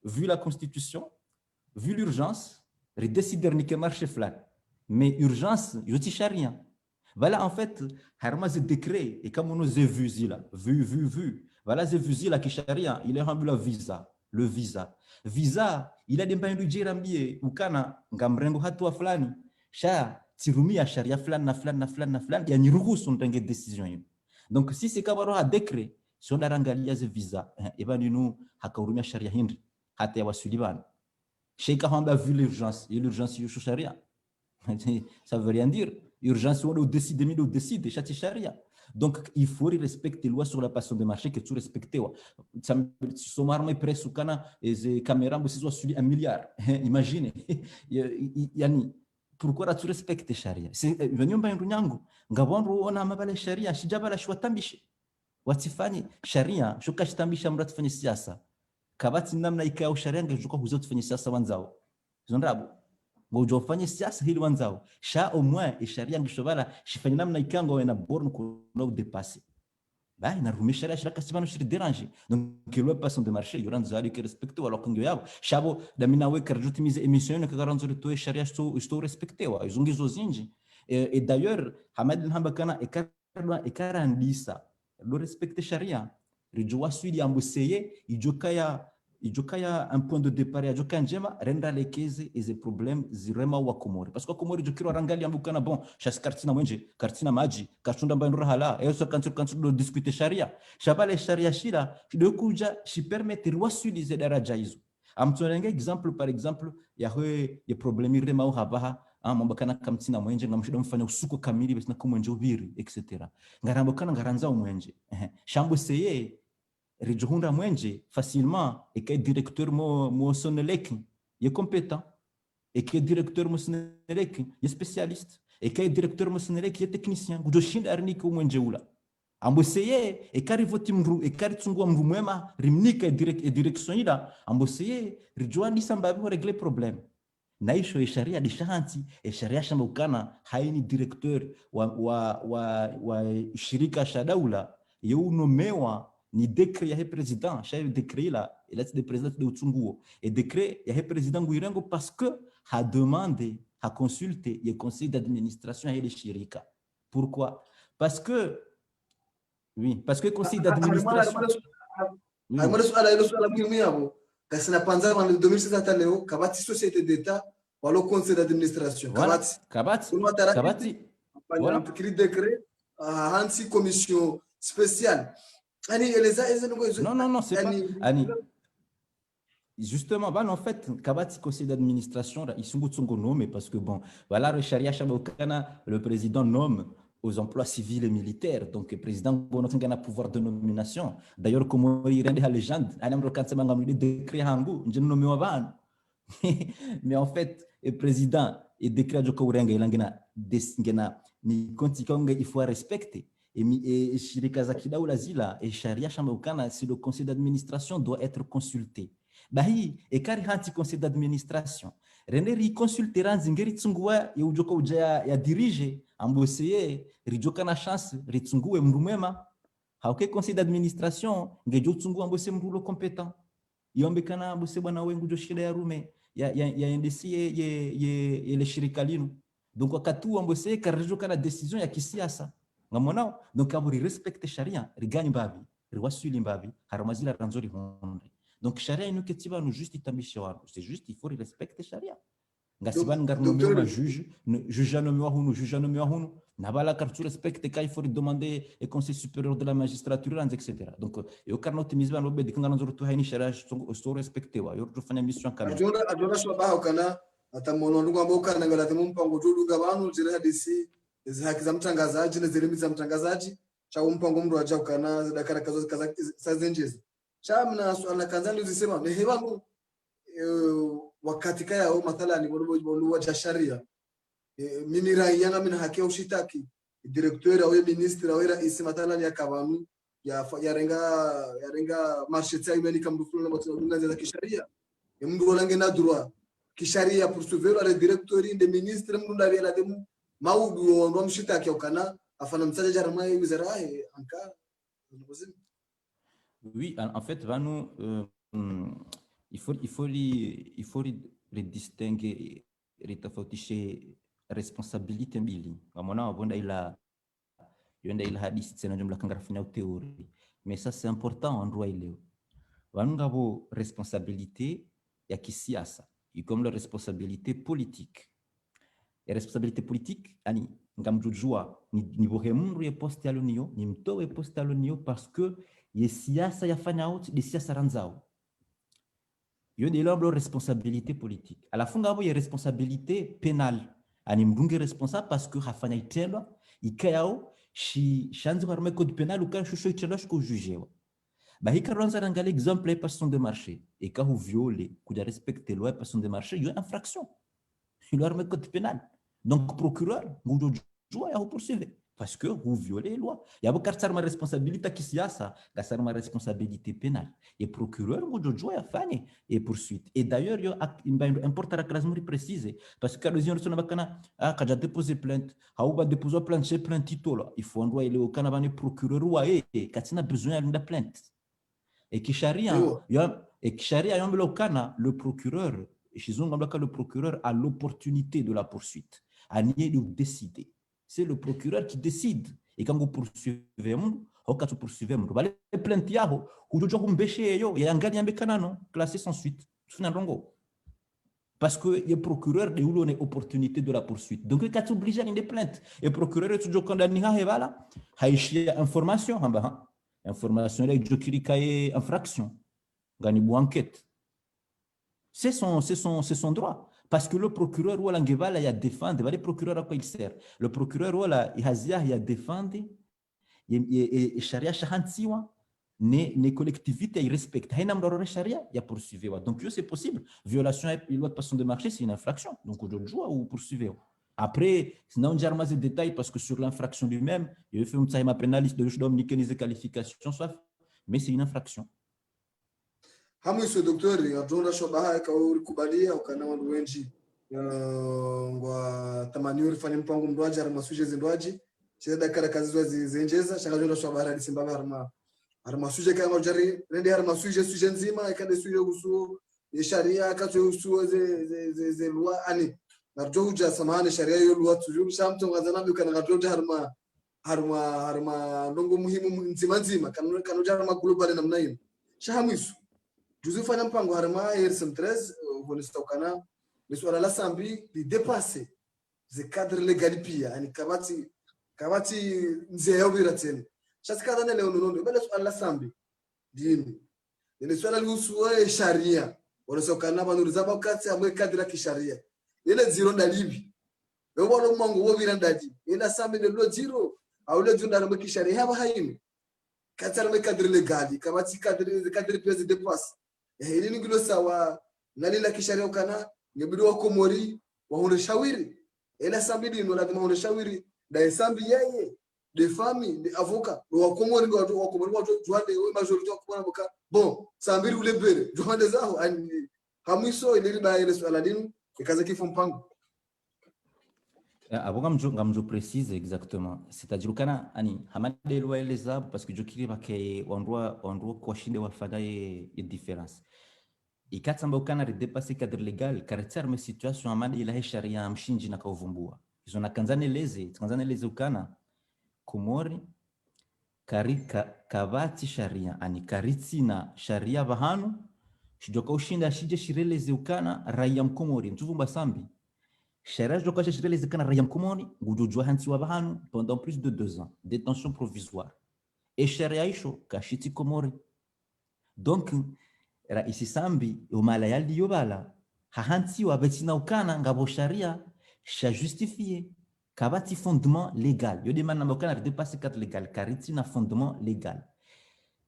vu la constitution vu l'urgence redécider ni que marché flat mais urgence yoti sharia voilà en fait harma ze décret et comme on a vu zila vu voilà ze vu zila ki sharia il est rendu la visa il a des bains de jirambie ukana ngamrengo hatua fulani sha tirumia sharia fulani na fulani ya niruhusu ndenge decision hiyo. Donc si c'est kabaro ha décret si on arangalia ze visa ebani nu hakahurumia sharia hindi hata ya wasulibana sheika hamba vu l'urgence et l'urgence yo sharia ça veut rien dire urgence on décide chati sharia. Donc il faut respecter les lois sur la passion de marché que tu respectes wa somarme presse kana et caméra msizo suli 1 milliard imagine yani pourquoi tu respectes sharia c'est nyumba yangu ngabonro ona mabala sharia shijabala shwatambishe watifanye sharia shukashtambisha mratu fanye siasa kabati namna ikao sharia ngejuka huzo tufanye siasa wanzao zondrabo ngojo fanye siasa hili wanzao sha au moins sharia ngishobala shifanye namna ikango na borne ko no dépasser bah ina rume sharia shiraka sibano shiri déranger donc le passant de marché yoran zali que respecter alors que yabo shabo da mina we karjuti mise émission que garanzo to sharia sto respecter wa izungizo zinji et d'ailleurs Hamad Hambakana ekarandisa le respecter sharia rijwa suidi ambuseye ijokaya un point de départ ya joka njema renda lekeze et les problèmes zirema wa Komori parce que Komori jokiro rangali ambukana bon chas kartina mwenje kartina maji kachunda mbandura hala eso kantu do discuter sharia shabale sharia shira de kuja shi permettre wa suidi ze daraja hizo amtonenge exemple par exemple ya problème irema au habaha mambakana kamtina mwenje ngamshida mfanya usuko kamili basi na kumwenje ubiri etc ngarambokana ngaranza mwenje shambo seye rejoindre mwenje facilement et que directeur mo sonelek est compétent et que directeur mo sonelek est spécialiste et que directeur mo sonelek est technicien gujoshinda arnika mwenje ula amboseye et karivoti mru et karitungwa mru mwema rimnika et direction ila amboseye rejoindre sambabi régler problème naisho sharia dishanti sharia shamba ukana haini directeur wa shirika shadaula yeunomewa ni décret ya président chef décret là il a été président de Utsunguo et décret ya président Nguirengo parce que a demandé a consulté le conseil d'administration et les shirika. Pourquoi? Parce que Oui, parce que le conseil d'administration. Harmona suala hilo suala muhimu hapo. Kasina panza wa 2006 hata leo kabati société d'état walo conseil d'administration. Voilà, Kabati. Kuna tarakiti Kabati. fanya Voilà. mfikiri décret hansi commission spéciale. Ani eleza ngo Non, non, non, c'est pas. ani Justement, ben, en fait, Kabati, conseil d'administration, ils sont nommés parce que, bon, voilà, le Sharia Shabokana, le président nomme aux emplois civils et militaires. Donc, le président a pouvoir de nomination. D'ailleurs, comme il rend la légende, il décret Hangu, je nomme avant. Mais en fait, le président, il décret de Kourenga, il faut respecter. Et Shirika Zakida ou Lazila, et Sharia Shabokana, si le conseil d'administration doit être consulté. Bahi e kari hanti conseil d'administration rende ri consultera nzingeri tsungua ya ujoka uja ya dirige amboseye rijoka na chance ritsungue mndu mwema hauke conseil d'administration ngejo tsungua ambose mndu compétent yombe kana ambose bwana wengu jo shida ya rume ya ndesi ye le shirika linu donc wakati ambose karijoka na decision ya kisiasa ngamonao donc aburi respecte sharia rigani mbavi riwasuli mbavi haramazila ranzori honde. Donc, Sharia, nous juste c'est juste, il faut respecter Sharia. Ngasiban ngarnomewa juge nomewa nabala kartu respecte kai faut demander au conseil supérieur de la magistrature etc. Donc yo karno timizban lobe de kangana zoro tu haini Sharia so respecter wa yo tu fanya mission kana adona shabaha kana atamono ndugu ambao kana ngala temu mpango tu duga banu zile hadisi hizo haki za mtangazaji na zile za mtangazaji cha mpango mndu aja kana dakara kaza sazenjeza shamna swala kanzani uzisema ni hewangu wakati kaya au mathalani wanu wa sharia mimi raia na mimi haki ushitaki directeur au ministre au rais mathalani yakabanu ya renga marché tsaimeni kamdufuna na matunda za kisharia mndu walange na droit kisharia poursuivre le directeur de ministre mndu ndavye la demu maudu ndo mshitaki ukana afana msaja jarma wizara anka. Oui, en fait, il faut les distinguer, les responsabilité mbili. Amona bonda ila hadisi tena jumla kangarafina théorie. Mais ça c'est important en droit ileo. Vanungabo responsabilité ya kisiasa, et comme la responsabilité politique. Et responsabilité politique ani ngamjujua ni bohemuru ye poste alonio, ni mtowe poste alonio parce que ye siasa yafanya out de siasa ranzao. Yo de l'oblo responsabilité politique. À la fin ngabo ye responsabilité pénale. Ani mdunge responsable parce que hafanya itelo ikayao shanzi harme code pénal ou kan shusho itelo shko jugewa. Bah hika ronza rangal exemple person de marché et ka hu viole kuja respecter loi person de marché yo infraction. Il harme code pénal. Donc procureur ngujo joie ya poursuivre parce que vous violez la loi. Il y a beaucoup de responsabilité qui siasa, ma responsabilité pénale. Et procureur, vous jouez à faire et poursuite. Et d'ailleurs, il importe la classe précise parce que quand les gens sont quand j'ai déposé plainte, quand déposé plainte, j'ai plainte titre. Il faut envoyer le Canada procureur ou et quand il a besoin de plainte. Et qui charia, le procureur, le procureur a l'opportunité de la poursuite, à nier de décider. C'est le procureur qui décide. Et quand vous poursuivez, vous poursuivez, vous allez plainte, vous allez classé sans suite. Parce que le procureur a une opportunité de la poursuite. Donc, quand vous obligez à une plainte, le procureur est toujours condamné, il y a information. Information, il y a infraction. Il y a une enquête. C'est son droit. Parce que le procureur il a défendu, le procureur à quoi il sert? Le procureur il a défendu et charia shahantiwa les collectivités ils respectent. Il y a poursuivi. Donc c'est possible. Violation de loi de passation de marché, c'est une infraction. Donc on doit ou poursuivre. Après, sinon on a des détails parce que sur l'infraction lui-même, il fait une pénaliste de les qualifications, mais c'est une infraction. Hamuiso doktori atunda shobaha ka urikubalia ukana wandu wenji ngwa tamani fanya mpango mdwaji harma suje zindwaji cheda kara kazi zwa zenjeza shangajunda shobaha hadi simba harma suje kama jari rende harma suje nzima ikade suje usu sharia kazo usu ze loi ani narjo uja samahani sharia yo loi tujur shamto ngazana bikana narjo harma harma ndongo muhimu nzima kanoja harma global namna hiyo shahamwisu juzi fanya mpango harma yersem 13 vonistokana ni swala la sambi li dépasser ze cadre legal pia yani kabati nze yao birateni shasikana ne leo nondo bale swala la sambi dini ni swala lihusu sharia vonistokana banuru zaba kati amwe cadre la kisharia ile zero ndalibi leo balo mwangu wo birandadi ila sambi ne lo zero au le junda na kisharia haba hainu katara me cadre legal kabati cadre pesa de passe hili ngilo sawa nani la kisharia ukana ngebidi wa komori wa shawiri ila sambi no lazima shawiri da sambi yeye de famille de avocat wa komori wa komori wa juande we majority wa komori boka bon sambi ule bere juande zao ani hamiso ile ba ile swala dinu ikaza kifo mpango. Avant ngamjo précise exactement, c'est-à-dire kana ani hamade lwa eleza parce que jokiri bake wandwa kwa shinde wafanya ye différence ikatamba ukana redepasser cadre légal caractère mais situation amade ila sharia mshinji na kauvumbua izo nakanzane leze ukana komori karika kavati sharia ani karitina sharia bahanu shijoka ushinda shije shireleze ukana raia mkomori mtuvumba sambi Cherage de cacher les écrans Rayam Komoni, Goudou Hanti Wabahanu, pendant plus de 2 ans, détention provisoire. Et Cheriaïcho, Kachiti Komori. Donc, Raisi Sambi, au Malayal di Yobala, Hahanti Wabetina Ukana, Ngabo Sharia, Cha justifié, Kabati fondement légal. Yo demande Namokana de dépasser 4 légal, Karitina fondement légal.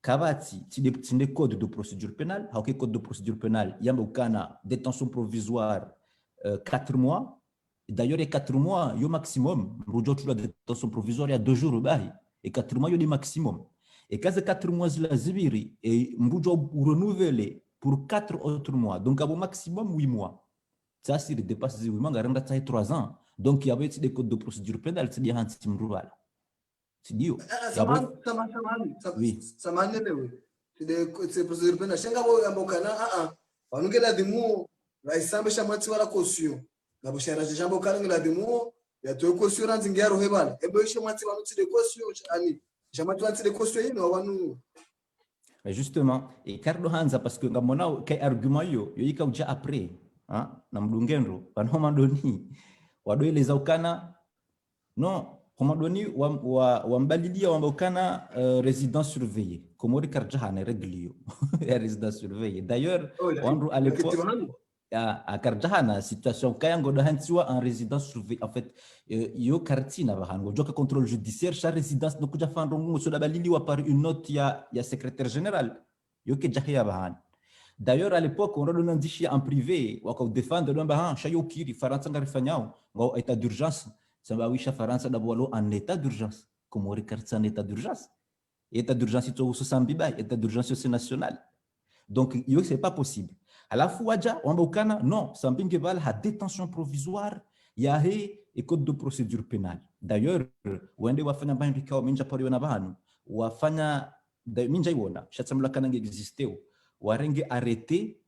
Kabati, tu des codes de procédure pénale, Hauke code de procédure pénale, Yamokana, détention provisoire, 4 mois. D'ailleurs, il y a 4 mois, il y a maximum. La détention provisoire, il y a 2 jours. Et 4 mois, il y a maximum. Et quand ces 4 mois, il y a et renouveler pour 4 autres mois. Donc, au maximum, 8 mois. Ça, c'est le dépasse 8 mois, il y a 3 ans. Donc, il y avait des codes de procédure pénale, c'est des hantim rural. C'est dit. Ça m'a oui. Ça m'a oui. C'est des procédures pénales. Je suis la caution. La bochara de jambo kala ngila demo ya to caution ranzi ngaro hebala ebe shemati wanu tide caution ani jamati wanu tide caution yino wanu. Justement et Carlo Hanza parce que ngamona kai argument yo yika uja après hein na mdungendo panoma doni wadoeleza ukana non komadoni wa mbalilia wambokana résidence surveillée komori karjahana reglio ya résidence surveillée d'ailleurs wandu à l'époque à Karjahana, situation kayango de hantiwa en résidence surveillée. En fait, yo kartina bahango. Joka contrôle judiciaire, chaque résidence no kuja fandongo so balili wa par une note ya secrétaire général. Yo ke jahia bahan. D'ailleurs à l'époque on redonne ndishi en privé wa ko défendre don bahan chayo kiri faransa ngarifanyao ngo état d'urgence samba wisha faransa dabolo en état d'urgence comme on regarde en état d'urgence. État d'urgence to so sambiba état d'urgence national. Donc yo c'est pas possible. À la fois, non, Sambinge Val a détention provisoire, il y a un code de procédure pénale. D'ailleurs, wende wafanya banyo bikao minja pori wana bahanu, wafanya minja iwona, shatsamula kanange existeo, warenge arrêté,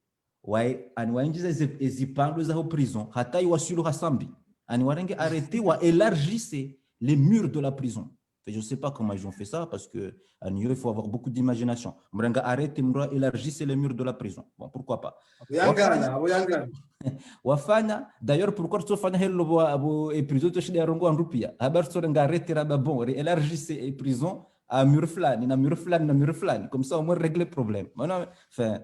wainjiza ezipando za ho prison, hata iwasulu hasambi, warenge arrêté, wa élargisse les murs de la prison. Je ne sais pas comment ils ont fait ça parce que il faut avoir beaucoup d'imagination. Mrenga arrête élargissez les murs de la prison. Bon, pourquoi pas. Wafanya d'ailleurs pourquoi tu fanya hello abo e prison to shida rongo rupia. Habar so renga arrête raba bon élargissez les prisons à mur flani na mur flani comme ça au moins régler le problème. Maintenant enfin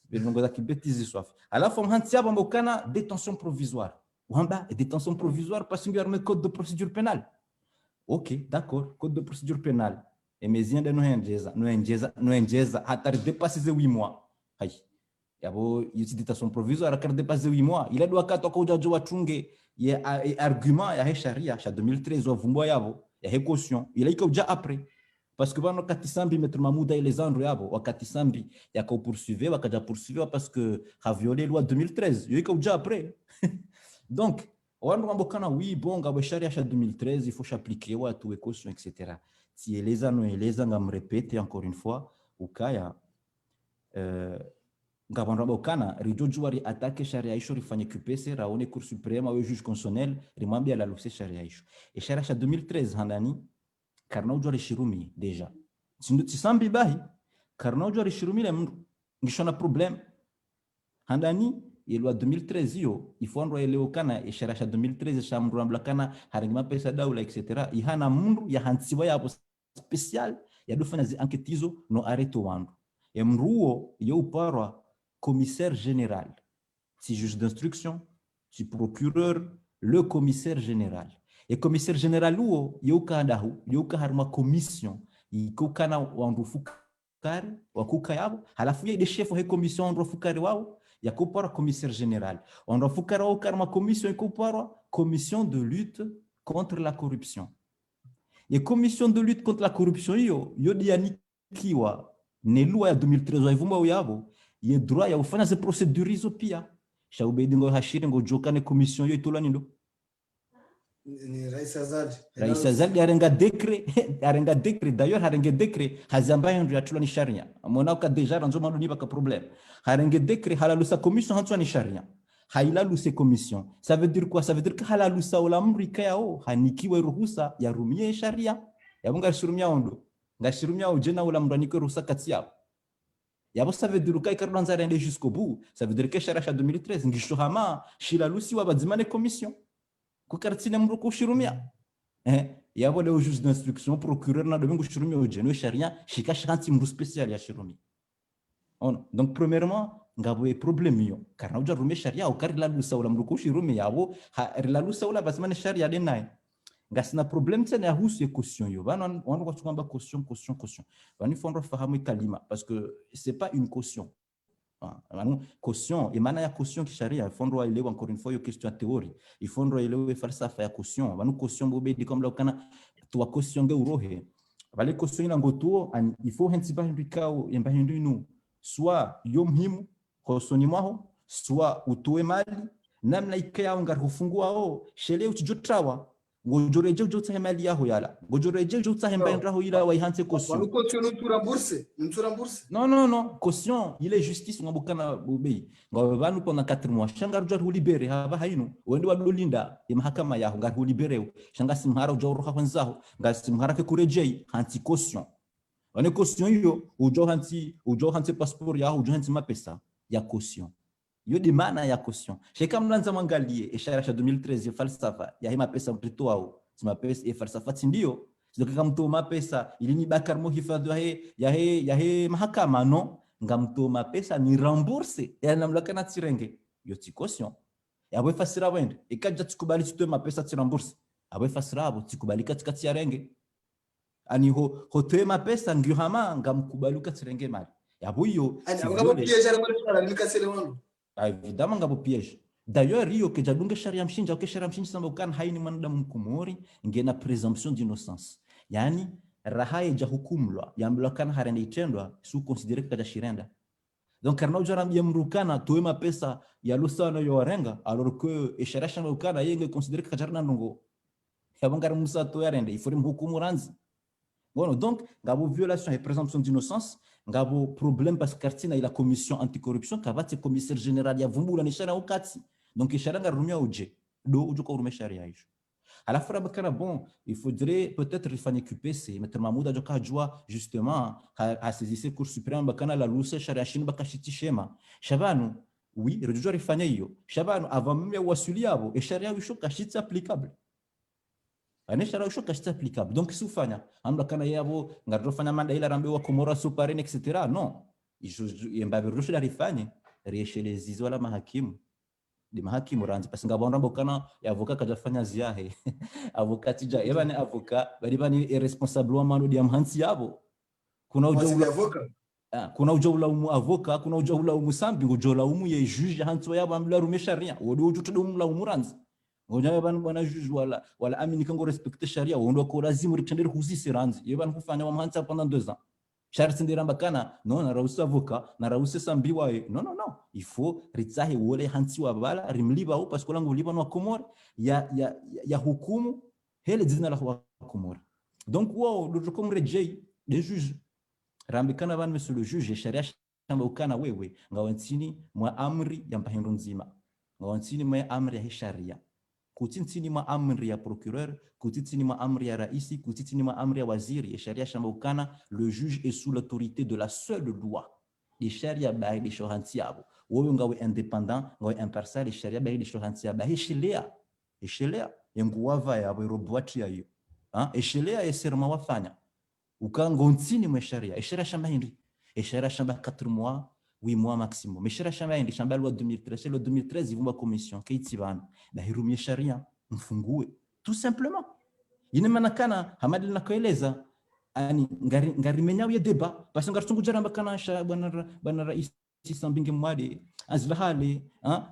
bilongo za kibetizi soif. À la fois hantia bambokana détention provisoire. Wamba détention provisoire parce qu'il y a un code de procédure pénale. Ok, d'accord, code de procédure pénale. Et mes yens de no enjeza, hâte dépasser 8 mois. Aïe. Yabo, il y a une détention provisoire, à dépasser 8 mois. Il a doit qu'à toi, il y a un argument, il y a charia, en 2013, il y a une caution. Il a eu déjà après. Parce que quand Katisambi, Maître Mamouda et les Andres, ou Katisambi, il y a qu'à poursuivre, parce que a violé la loi 2013. Il y a eu déjà après. Donc, oui, bon, Gabachari à 2013, il faut s'appliquer à tout équation, etc. Si les ans, me répète encore une fois, au cas, Gabandabokana, Rijo Jouari attaque Sharia Isho, il faut QPC, Raone Cour suprême, au juge constitutionnel, Rimambi à la Luce Sharia Isho. Et Sharia 2013, Hanani, karna ujwa rishirumi deja tisambi bahi karna ujwa rishirumi le mndu ngishona problem handani yelwa 2013 hiyo ifondwa eleokana isharasha 2013 shamru amblakana haringi mapesa daula etc ihana mndu ya hantsiwa yapo special ya dofanya zi anketizo no areto wandu ya mruo yo uparwa commissaire général si juge d'instruction si procureur le commissaire général et commissaire général uo yo kandahu yo harma commission ikokana wandu fukari wakuka yabo halafu ye de chef he commission wandu fukari wao yakopara commissaire général wandu fukari wao karma commission ikopara commission de lutte contre la corruption. Et commission de lutte contre la corruption yo dianikiwa ne loi ya 2013 waivumba uyabo ye droit ya ufanya ze procedure hizo pia shaubedi ngo hashiri ngo jokane commission yo itolani ndo ni Rais Azali arenga décret d'ailleurs harenge décret hazamba ndo yatulani sharia mona ka deja ranzo mando ni baka problème harenge décret halalusa commission hantu ni sharia hailaluse commission. Ça veut dire quoi? Ça veut dire que halalusa ulamrika yao hanikiwe ruhusa ya rumie sharia ya bunga shurumia ondo ngashirumia ujena ulamranike ruhusa kati yao yabo. Ça veut dire que kardanza rende jusqu'au bout. Ça veut dire que sharia 2013 ngishohama shilalusi wa bazimane commission kukartine mruko shirumia yabo le juge d'instruction procureur na domingo shirumia ujeno sharia shika shanti mru spécial ya shirumia on. Donc premièrement ngabo e problem yo karna uja rume sharia au karila lusa ula mruko shirumia yabo la lusa ula bazimane sharia denai ngasina problem tena yahusu caution yo bana wanu kwa tukamba caution bani fondro fahamu kalima parce que c'est pas une caution. Caution imana ya caution kisharia fondro elewa encore une fois yo question ya théorie il fondro elewa falsafa ya caution banu caution bobedi comme lokana toi caution ge urohe bale caution ina ngotuo il faut hensiba ndikao yamba hindinu soit yo muhimu caution mwaho soit utoe mali namna ikaya ungar hufungua o shele uchijotrawa ngojoreje ujotsa mali yaho yala ngojoreje ujotsa hemba ndaho ila waihanse caution wanu caution nturamburse non caution ile justice ngabukana bobei ngabe banu pona 4 mois shangar ujor libere haba hainu wende wadolinda ya mahakama yaho ngar libere shanga simhara ujor roha kwanzaho ngar simhara ke kurejei hanti caution wane caution hiyo ujor hanti passeport yaho ujor hanti mapesa ya caution yo de maana ya caution sheka mlanza mwangalie ishara ya 2013 falsafa ya hima pesa mtoto wao sima pesa e falsafa ndio sio kama mtu mapesa ili ni bakar muhifadhi ya he mahakama no ngamto mapesa ni rembourse ya namlaka tirenge yo ti caution ya bwe fasira wende ikaja tukubali tutoe mapesa ti rembourse abwe fasira abo tukubali katikati ya renge ani hotoe mapesa ndio hama ngamkubaluka tirenge mali ya buyo ngabo piège ala mara nikasele wanu évidemment ngabo piège. D'ailleurs rio ke jadunge sharia mshinja ke sharia mshinja samba ukana haini mwanadamu mkumori ngena presumption d'innocence yani rahaye ja hukumlwa yamlakana harende itendwa su considéré kaja shirenda. Donc karna ujara yamrukana toema pesa ya lusana yo warenga alors que ishara shamba ukana yenge considéré kaja ndongo yabangara musa to yarende ifori mhukumu ranzi. Bon, donc ngabo violation et présomption d'innocence ngabo problème parce que kartina ila commission anticorruption kabati commissaire général ya vumbula ni sharia ukati. Donc ishara ngarumia uje do ujuka urume sharia hiyo. Alafu rabakana bon il faudrait peut-être rifanye QPC mettre Mahmoud ajoka jua justement à saisir cour suprême bakana la lusa sharia shin bakashiti shema shabanu oui rejua rifanye hiyo shabanu avant même ya wasuli yabo et sharia wishoka shiti applicable aneshara ushoka shiti applicable. Donc sufanya amba kana yabo ngarofanya manda ila rambe wa komora suparene etc. Non yembabe rusha rifanye rieshele zizo la mahakimu di mahakimu ranzi pasi ngabonda kana avocat kajafanya ziahe avocat tija ebane avocat bali bani irresponsable wa mano di amhansi yabo kuna ujoula avocat kuna ujoula umu avocat kuna ujoula umu sambi ujoula umu ye juge hanso yabo ambla rumesha rien wodo ujutudo umu la umu ranzi ngonya bana bana juge wala amini kango respecter sharia wondo ko lazima ritendere huzisi ranzi yebana kufanya wa mhansa pendant 2 ans sharti ndiramba kana non na rausa avocat na rausa sambiwa non il faut ritsahe wole hansi wa bala rimliba au parce que langu liba no komor ya hukumu hele zina la komor. Donc wow le comme rejei des juges rambi kana ban monsieur le juge sharia shamba ukana wewe ngawantini mwa amri ya mpahindo nzima ngawantini mwa amri ya sharia kuti chini mwa amri ya procureur, kuti chini mwa amri ya raisi, kuti chini mwa amri ya waziri ya sharia shamba ukana le juge est sous l'autorité de la seule loi. Les sharia bahi de shohanti yabo. Wewe ngawe independent, ngawe impartial, les sharia bahi de shohanti yabo. Eshelea yenguwava yabo robwati ya hiyo. Eshelea eserma wafanya. Ukango ntini mwa sharia. Sharia shamba hindi. Sharia shamba 4 mois, 8 mois maximum. Mais sharia shamba hindi shamba loi 2013, loi 2013 ivumba commission keitibana. Bahirumie sharia mfungue. Tout simplement. Yine manakana hamadi linakoeleza ani ngari menyaw ya deba parce ngar tungu jaramba kana sha bwana rais Sambinge Mwade azlahale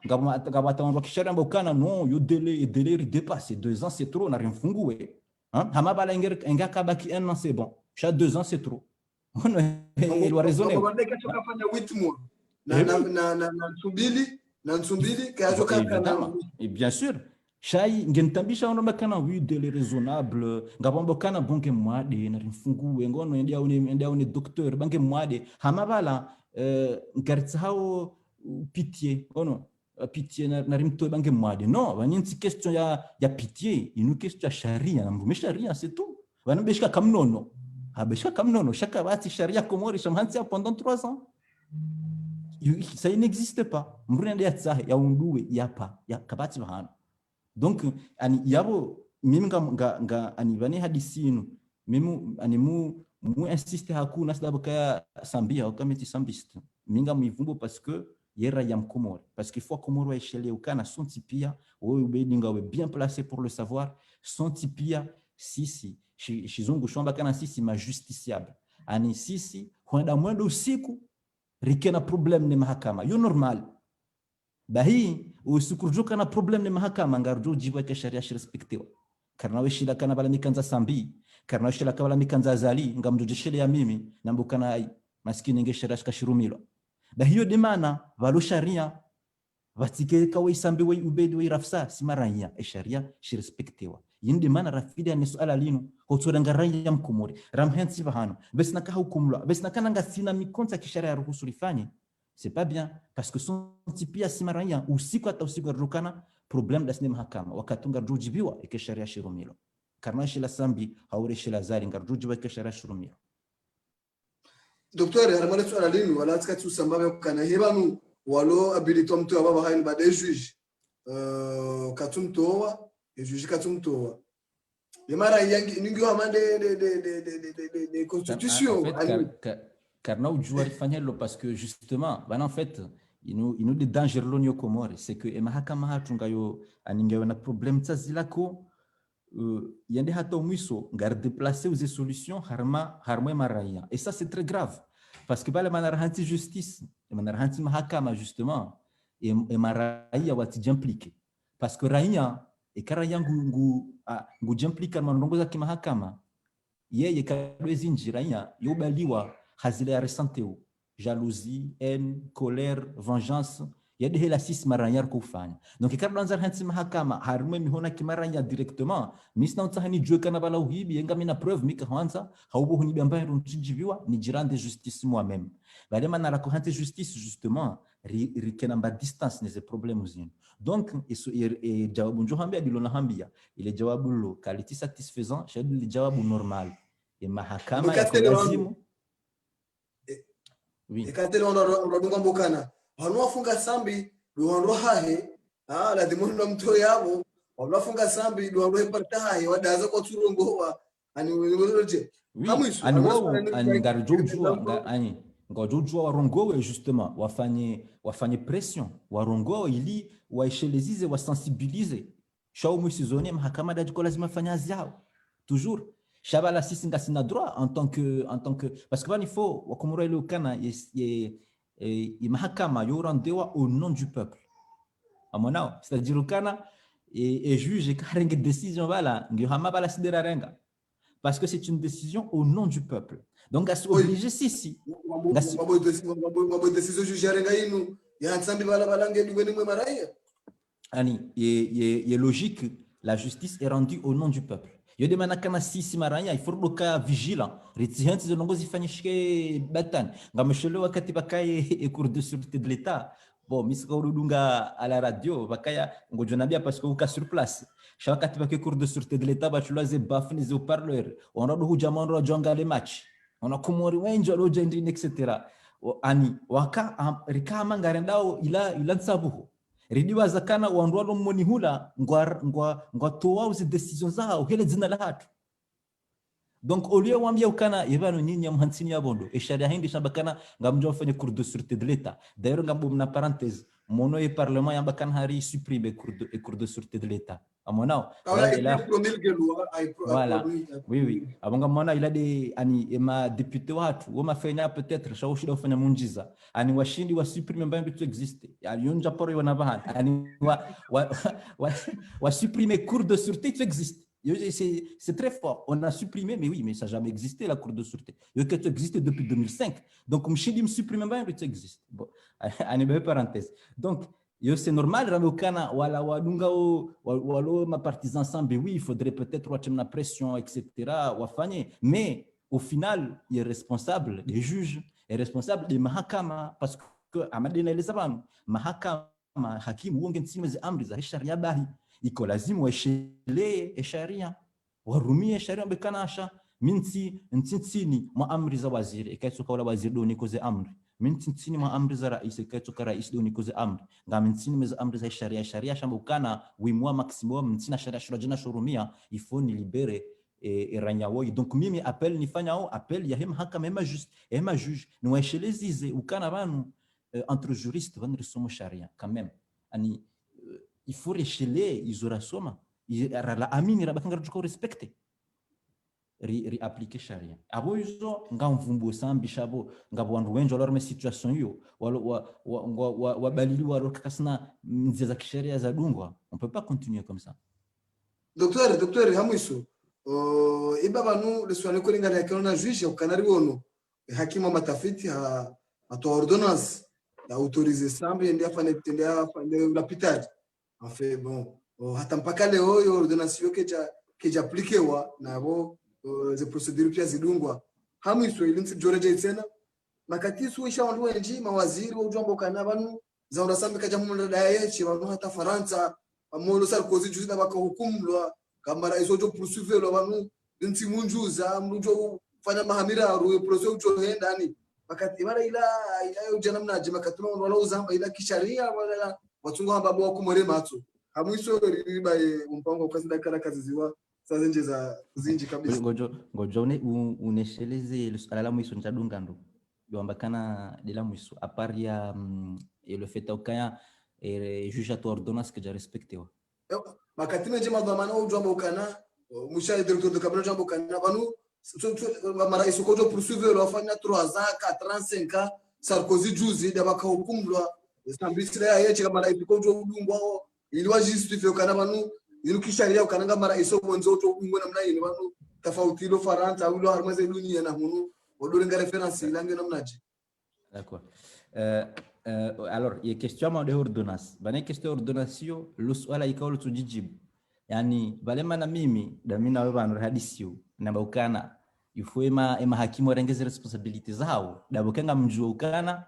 ngabata wa kishara mbokana no yo délai dépassé 2 ans c'est trop na remfungue hamabala ngaka baki 1 an c'est bon chaque 2 ans c'est trop on doit raisonner on va kafanya 8 mois na Nsumbili kazo kana et bien sûr Shai ngentambisha ono kana oui délai raisonnable ngabombo kana bonke Mwade na remfungue ngono ndia une docteur banke Mwade hamabala ngartsa hao pitié ono pitié na rimto banke Mwade non vanyensi question ya pitié inu question ya sharia na sharia c'est tout vanambeshika kamnono habeshika kamnono shaka bati sharia komori shamhansi pendant 3 ans ça n'existe pas mrende ya tsahe ya unduwe yapa ya kabati bahana. Donc ani yabo mimi nga ani vane hadisinu mimi ani mu insiste hakuna sababu kaya sambia au kama sambiste minga muivumbo parce que yera yam Komoro parce qu'il faut Komoro eshele ukana son tipia wewe ubedinga we bien placé pour le savoir son tipia sisi shizungu shomba kana sisi majusticiable ani sisi kwenda mwendo usiku rikena problem ni mahakama yo normal bahi usikurjuka na problem ni mahakama ngarjo jiwa ke sharia respectewa karna weshila kana bala mikanza sambi karna weshila kabala mikanza zali ngamjojeshele ya mimi nambukana ai maskini nge sharia kashirumilo bahiyo demana valo sharia vatike kawe sambi we ubedi we rafsa simaranya sharia respectewa yindi mana rafida ni suala lino hotora ngaranya mkumuri ramhensi bahano besna ka hukumla besna kana ngasina mikonza kisharia ruhusu lifanye. C'est pas bien parce que son tipia simaranya usiku hata usiku rukana problem dasne mahakama wakatunga rujibiwa ike sharia shirumilo karna shila sambi haure shila zali ngarjujiwa ike sharia shirumilo. Docteur haramale swala linu wala tsika sambaba kana hebanu walo habilito mtu ababa haini bade juge katumtoa et juge katumtoa yemara yangi ningi amande de constitution Karna ujua rifanyelo parce que justement en fait il nous des dangers lonyo Komore c'est que mahakama hatunga yo aninga na problème tsazilako yende hata mwiso ngar déplacer aux solutions harma maraya et ça c'est très grave parce que bale manarhanti justice manarhanti mahakama justement et maraya wati impliqué parce que raia et karaya ngu impliqué manongoza kimahakama yeye kadwezi njiraya yobaliwa hazile ya resenteo jalousie haine colère vengeance yade hela six maranyar kufanya donc ikara danzar hansi mahakama harume mihona kimaranya directement misna utsahani jwe kana bala uhibi yenga mina preuve mika hanza haubo huni bambaye runjijiviwa ni jirande justice moi-même bale manara ko hanti justice justement rikena mba distance neze problème zino donc et jawabu njo hambia dilona hambia ile jawabu lo qualité satisfaisant shadu li jawabu normal et mahakama ya lazimu. Oui. Ekatele onadunga mbokana wanafunga sambi duwanro hahe la dimondo mto yabo wanafunga sambi duwanro parta hahe wadaza kwa turongo wa ani weloje kamwisu ani wao ani ngarjojua ani ngojojua warongowe justement wafanye pression warongowe ili waishelezize wasensibilize shao mwisizone mahakama dajiko lazima fanya zao toujours Shabala sisi ngasina droit en tant que parce que il faut wakomoro ile ukana mahakama yorandewa au nom du peuple amonao c'est-à-dire ukana et juge karenge décision bala ngi hamabala sidera renga parce que c'est une décision au nom du peuple donc as obligé sisi ngasi décision juge renga inu ya nsambi bala ngedu ngeni mwe maraya ani est logique la justice est rendue au nom du peuple. Yo demana kama sisi maranya ifurdo ka vigilant retihanti zonongo zifanyishike batani ngamshelo wakati bakaye et cour de sûreté de l'état bon misika udunga à la radio bakaya ngojonabia parce que uka sur place shawakati bake cours de sûreté de l'état bachulaze bafni zo parleur on a do jamando jonga les match on a kumori wenjo do jendi etc ani waka rika mangare ndao ila nsabuho ridiwa zakana wandwalo moni hula ngwa toa uzi decisions zao hele zina la hatu. Donc au lieu wambia ukana yebano nyinyi mhansini ya bondo e sharia hindi shabakana ngamjo fanye cours de sûreté de l'état. D'ailleurs ngambo na parenthèse mono e parlement yambakana hari supprimer cours de sûreté de l'état. Amonao voilà oui abonga mona il a des ani ma député watu wama fanya peut-être shawushida ufanya munjiza ani washindi wa supprimer mbaya bitu existe yani yonja poro wana bahana ani wa supprimer cours de sûreté tu existe. C'est très fort. On a supprimé, mais oui, mais ça n'a jamais existé, la Cour de sûreté. Il y a existe depuis 2005. Donc, je supprime bien, ça existe. Bon, une parenthèse. Donc, c'est normal, ma partisans ensemble, oui, il faudrait peut-être la pression, etc. Mais au final, il est responsable des juges, il est responsable des mahakama, parce que, à Madina, les Sabam, mahakama, hakim, wongen simez amriza, sharia bahi. Iko lazimu waishelee sharia warumie sharia bekanasha minti ntitsini ma amri za waziri ikaitsoka wala waziri do nikoze amri minti ntitsini ma amri za rais ikaitsoka rais do nikoze amri ngamintsini meza amri za sharia shambukana wimwa maximum ntina sharia shurajana shurumia ifoni libere ranyawo. Donc mimi appel nifanyao appel ya hema haka mema juste hema juge ni waishelezize ukana banu entre juristes vanri somo sharia quand même ani il faut recheler isorasoma la amini rabakanga tuko respecter ri appliquer sharia abo yuzo ngamvumbu sambishabo ngabo wandu wenjo lorme situation hiyo wa balili wa rokasna nzeza kisheria za dungwa. On peut pas continuer comme ça. Docteur Hamuiso ibaba nu leswane ko lingana yakona juge ukanari wono hakimu matafiti ha ato ordonnance ya autoriser sambe ndia fane lapitade. En fait, bon, hata mpaka leo hiyo ordonnance keja aplikewa na abo ze procedure pia zidungwa Hamuiso ilinsi joreje tena makatisu isha wandu wenji mawaziri wa ujambo kana banu za urasambe kaja mu daye chi banu hata Faransa amolo Sarkozy juzi na baka hukumlwa kama rais ojo poursuivre lo banu nti munjuza mrujo fanya mahamira ru procedure ujo hendani makati mara ila ujana mnaje makatuma wala uzamba ila kisharia wala watunga babo wakumore matso Hamuiso riba mpango ukazida kala kazi ziwa sasa nje za zinji kabisa ngojo unesheleze la Hamuiso njadunga ndo yoambakana de la Hamuiso a part ya et le fait aucun juge à toi ordonnance que j'ai respecté wa makati menje madhamana ujambo kana musha directeur de cabinet jambo kana banu mara isokojo poursuivre lo fanya 3 ans 4 ans 5 ans Sarkozy juzi de baka hukumlwa sambisira yache kama rais ko jo udungwa iliwa justify kana banu ilukisharia ukananga mara iso mwanzo to udungwa namna yini banu tofauti lo Faransa au lo harmaze dunia na hunu odorenga reference ilange namnaje. D'accord. Alors il y a question de ordonnance bana question ordonnation lo swala ikaolo tujijibu yani balema na mimi damina wewe bana hadisio na baukana ifuema hakimu warengeze responsibilities zao dabokanga mjua ukana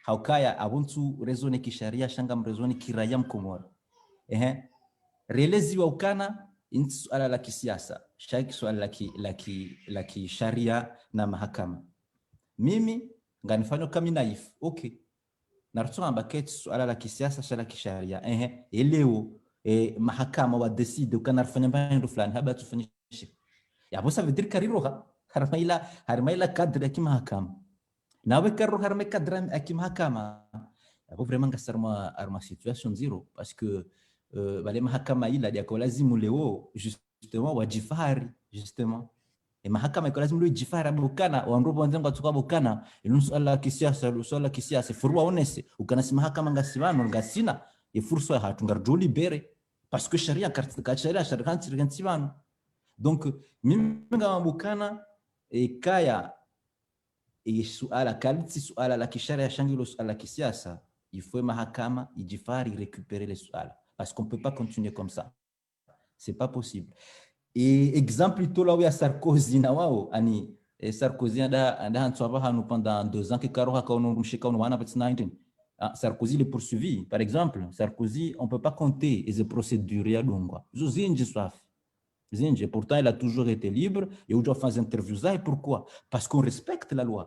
haukaya abuntu rezone kisharia shanga mrezone kiraya mkomora relezi wa ukana inti suala la kisiasa shaki suala la kisharia na mahakama mimi nganifanya kama naif okay narutsanga baketi suala la kisiasa shala kisharia eleo mahakama wa decide ukana rufanya mbando fulani haba tufanyishe yabo ça veut dire kariroha harmaila cadre ya kimahakama nawe karo harme cadre ya kimahakama yabo vraiment ngasarma arma situation zero parce que bale mahakama ila dia ko lazimu leo justement wajifari justement mahakama iko lazimu jifara bukana wandupo wanzenga tukabukana inusuala kisiasa furwa onese ukanasi mahakama ngasibano ngasina furso hatungarjuli bere parce que sharia sharia kantsibano. Donc mimi ngambukana kaya suala kaliti suala la kisharia shangilo suala kisiasa il faut mahakama ijifari récupérer les suala parce qu'on peut pas continuer comme ça, c'est pas possible. Et exemple plutôt là où il y a Sarkozy na wao ani Sarkozy anda hantswa hanu pendant 2 ans que karo haka ono mshika ono wana 19 Sarkozy les poursuivi. Par exemple, Sarkozy, on ne peut pas compter les procédures à Dongwa. Pourtant, il a toujours été libre et on doit faire des interviews. Et pourquoi? Parce qu'on respecte la loi.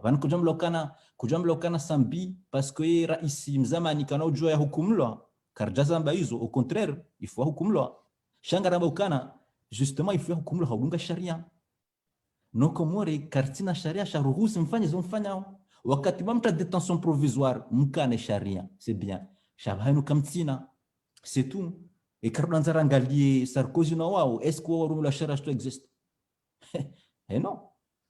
Kujam sambi parce que ici mzamani kana ujua ya hukumu lwa. Karja zamba hizo, au contraire, il faut hukumu lwa. Shangara mbokana, justement, il faut hukumu lwa haudunga sharia. Noko more kartina sharia sharuhusi mfanye zo mfanyao. Wakati mamta détention provisoire mkane sharia, c'est bien. Shabahinu kamtina, c'est tout. Et quand on a regardé Sarkozy, est-ce que la charia existe? Et non.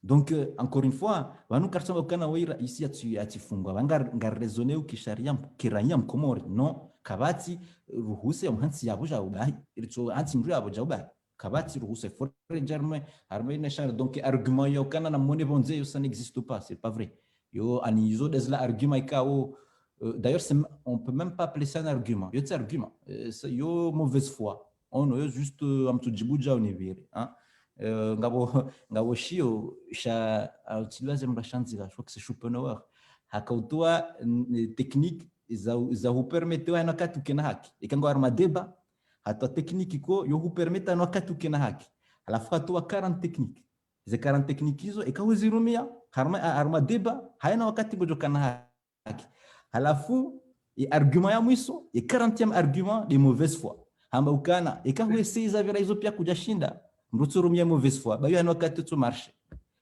Donc, encore une fois, nous avons ici à Tifunga, on a raisonné que charia kiranya mkomori, non, kabati ruhuse mhansi yabuja ubai, anti mru yabuja ubai, kabati ruhuse for germain, armée nationale. Donc, argument yokana na monnaie bonze, ça n'existe pas, c'est pas vrai. Yo, anizo des la argument ikao. D'ailleurs, on ne peut même pas appeler ça un argument. Il y a un argument. C'est une mauvaise foi. On est juste un petit djibouja au niveau. Ngabo shio, je crois que c'est Schopenhauer. Hakautua technique, za vous permettre à nakatu kena haki. Et quand on a un débat, hata technique ko yo vous permettre à nakatu kena haki. À la fois, tu as 40 techniques. Ces 40 techniques, et quand vous y remettez, harma débat, hayana wakati gojo kana haki. Halafu argument ya mwisho ya 40e argument de mauvaise foi hamba ukana ikahuesiza vira hizo pia kujashinda mruturumia mauvaise foi bayo ano wakati tu marche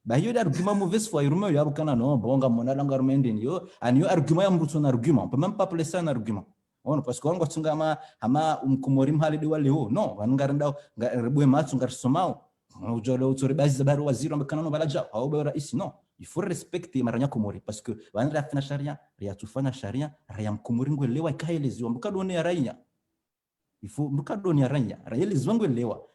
bayo de argument mauvaise foi irume ya ukana no bonga mona langa rumendeni yo aniyo argument ya mrutu na argument on peut même pas appeler ça un argument on parce que on gotunga ama umkumori mhali de wale ho non wangaranda ngaribwe matsu ngarsomao ujolo utore bazi za baru waziri ambakana no balaja au ba rais non. Il faut respecter maranya komori parce que wanira fina sharia ria tufanya sharia ria mkomori ngwelewa ikaeleziwa mbukadone ya raia il faut mbukadone ya raia raia ngwelewa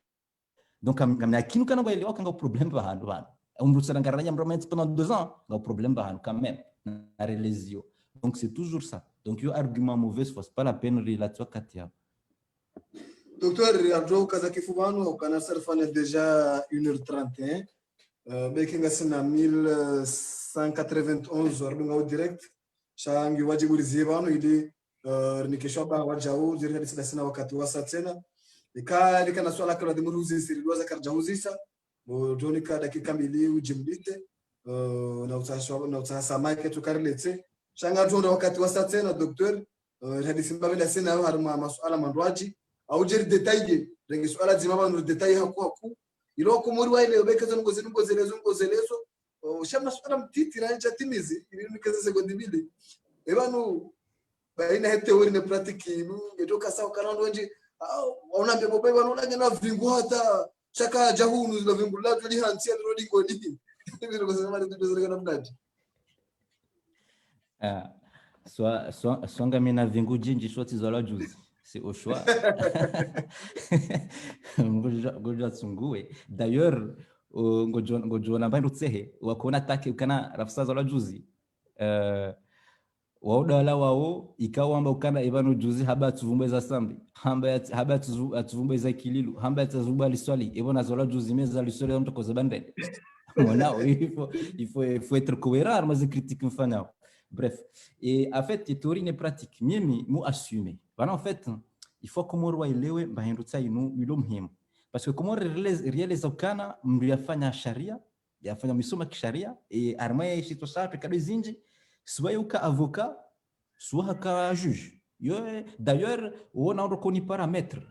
donc ngamna kinu kana ngwelewa kanga problème ba handu bana umrutsara ngaranya mroment pendant 2 ans nga problème ba handu quand même na relezio donc c'est toujours ça donc yo argument mauvais c'est pas la peine de la toi katia. Docteur Riadjo Kazakifubanu au canal Serfane déjà 1h31. Bekinga sina 1191 ordunga direct shangi wajibu rizibano ili nikesho ba wajau zirika sina wakati wa tena ika na swala kala dimuruzi siriwaza karjauzisa modonika dakika mbili ujimlite na utasa mike tukarletse shanga tonda wakati wa tena docteur hadisi mbabela sina harma masuala mandwaji au jeri detail rengi swala zimaba no detail haku ilo kumuri waile obekeza ngozelezo shamna swala mtiti na ncha timizi ili nikeze sekondi mbili ebanu baina he teori ne pratique inu ngetoka sawa kana ndonje ona bebo bebo wanaona na vingu hata chaka jahunu zilo vingu la tuli hantia rodi ngoni ndivyo kwa sababu ndio zile kana mdati swanga mina vingu jinji shoti za la juzi. C'est au choix. D'ailleurs, ngojo na bandu tsehe wakona take ukana rafsa za juzi waudala wao ikawa amba ukana ibanu juzi haba tuvumbeza sambi haba tuvumbeza kililu haba tuzuba liswali ibona zola juzi meza liswali mtu koza bandende mwanao il faut être cohérent mais critique mfanyao. Bref, et en fait, les théories et pratiques, mimi mu assumer. Voilà, en fait, il faut que moi ilewe bahindutsa inu ilomhim. Parce que comment réaliser ukana mliyafanya sharia, yafanya misoma kisharia et armée shito sapi kadozinji, soit yuka avocat, soit ka juge. Yo d'ailleurs, on a reconnu paramètres.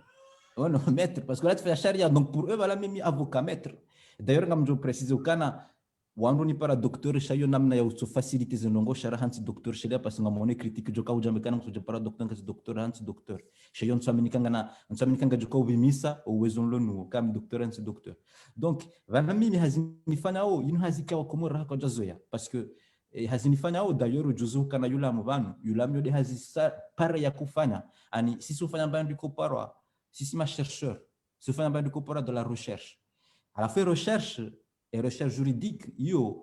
On a maître parce que là tu fais la sharia donc pour eux voilà même avocat maître. D'ailleurs, comme je précise ukana wandu ni para docteur shayo namna ya uso facilité zinongo shara hansi docteur shelia parce que ngamone critique joka ujamekana kuja para docteur kasi docteur hansi docteur shayo nsaminikanga joka ubimisa uwezo lonu kam docteur hansi docteur donc vana mimi hazinifanya o inu hazika wa komora kwa jazoya parce que hazinifanya o d'ailleurs ujuzu kana yula mubanu yula myode hazisa para ya kufanya ani sisi ufanya mbandi ko parwa sisi ma chercheur sifanya mbandi ko para de la recherche à la fin recherche et recherche juridique,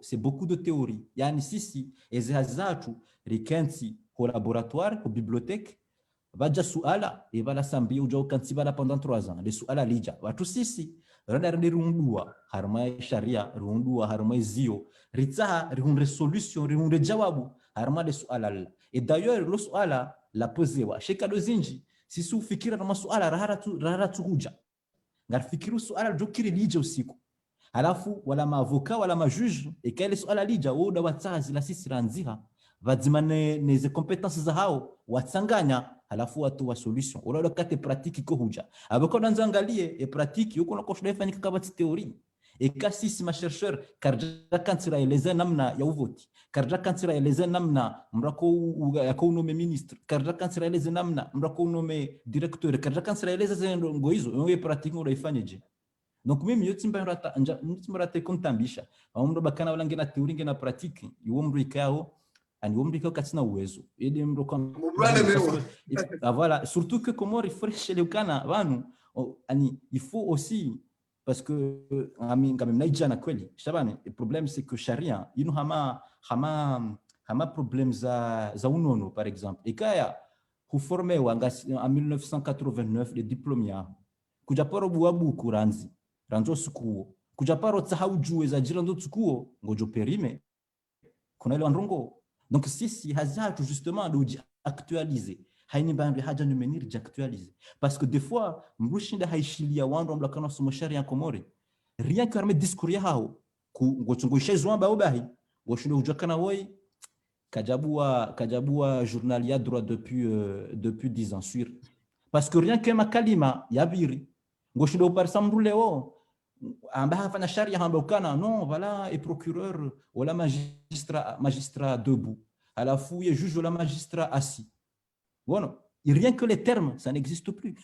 c'est beaucoup de théories. Il y a ici, et c'est au laboratoire, au bibliothèque, va suala, et va l'assemblée, ou pendant 3 ans. Les suala lija. Va tout ici. Randa rundua, harma sharia, rundua, harma zio. Ritza, rihun resolution, rihun jawabu. harma de suala et d'ailleurs lo suala la posewa sheka dozinji sisi ufikira na masuala rahara tu huja ngarifikiru suala jokiri lije usiku halafu wala maavoka wala majuge ekaile suala lija woda watsazi la sisi ranziha vadzimane neze compétences za hao watsanganya halafu watu wa solution wala kate pratique ko huja abako nanzangalie e pratique yuko na koshda fanyika kama théorie e kasisi ma chercheur karja kansira eleza namna ya uvoti karja kansira eleza namna mrako yako unome ministre karja kansira eleza namna mrako unome directeur karja kansira eleza zengo hizo yo pratique unaifanyaje. Donc mimi yo timbarata kuntambisha amro bakana wala ngena teoria ngena pratique yo mro ikao ani wo mro ikao katina uwezo ede mro kon voilà surtout que comment refresh le kana vanu ani il faut aussi parce que ami quand même naijana kweli shabani le problème c'est que sharia inu hama problème za unono par exemple ikaya kuforme wanga en 1989 les diplômes kuja poro buabu kuranzi ranzo sukuo kujaparo tsahau juwe za jiranzo tsukuo ngojo perime kuna ile ndongo donc sisi hazatu justement de actualiser haini bambi haja numenir d'actualiser parce que des fois mrushinda haishilia wandu ambla kana somo sharia komore rien que arme discours ya hao ngochungo shezwa ba obahi ngoshindo ujakana woi kajabua journal ya droit depuis 10 ans sur parce que rien que makalima yabiri ngoshindo par exemple leo amba fanya sharia hamba kana non voilà et procureur wala magistrat debout à la fouille juge wala magistrat assis bon rien que les termes ça n'existe plus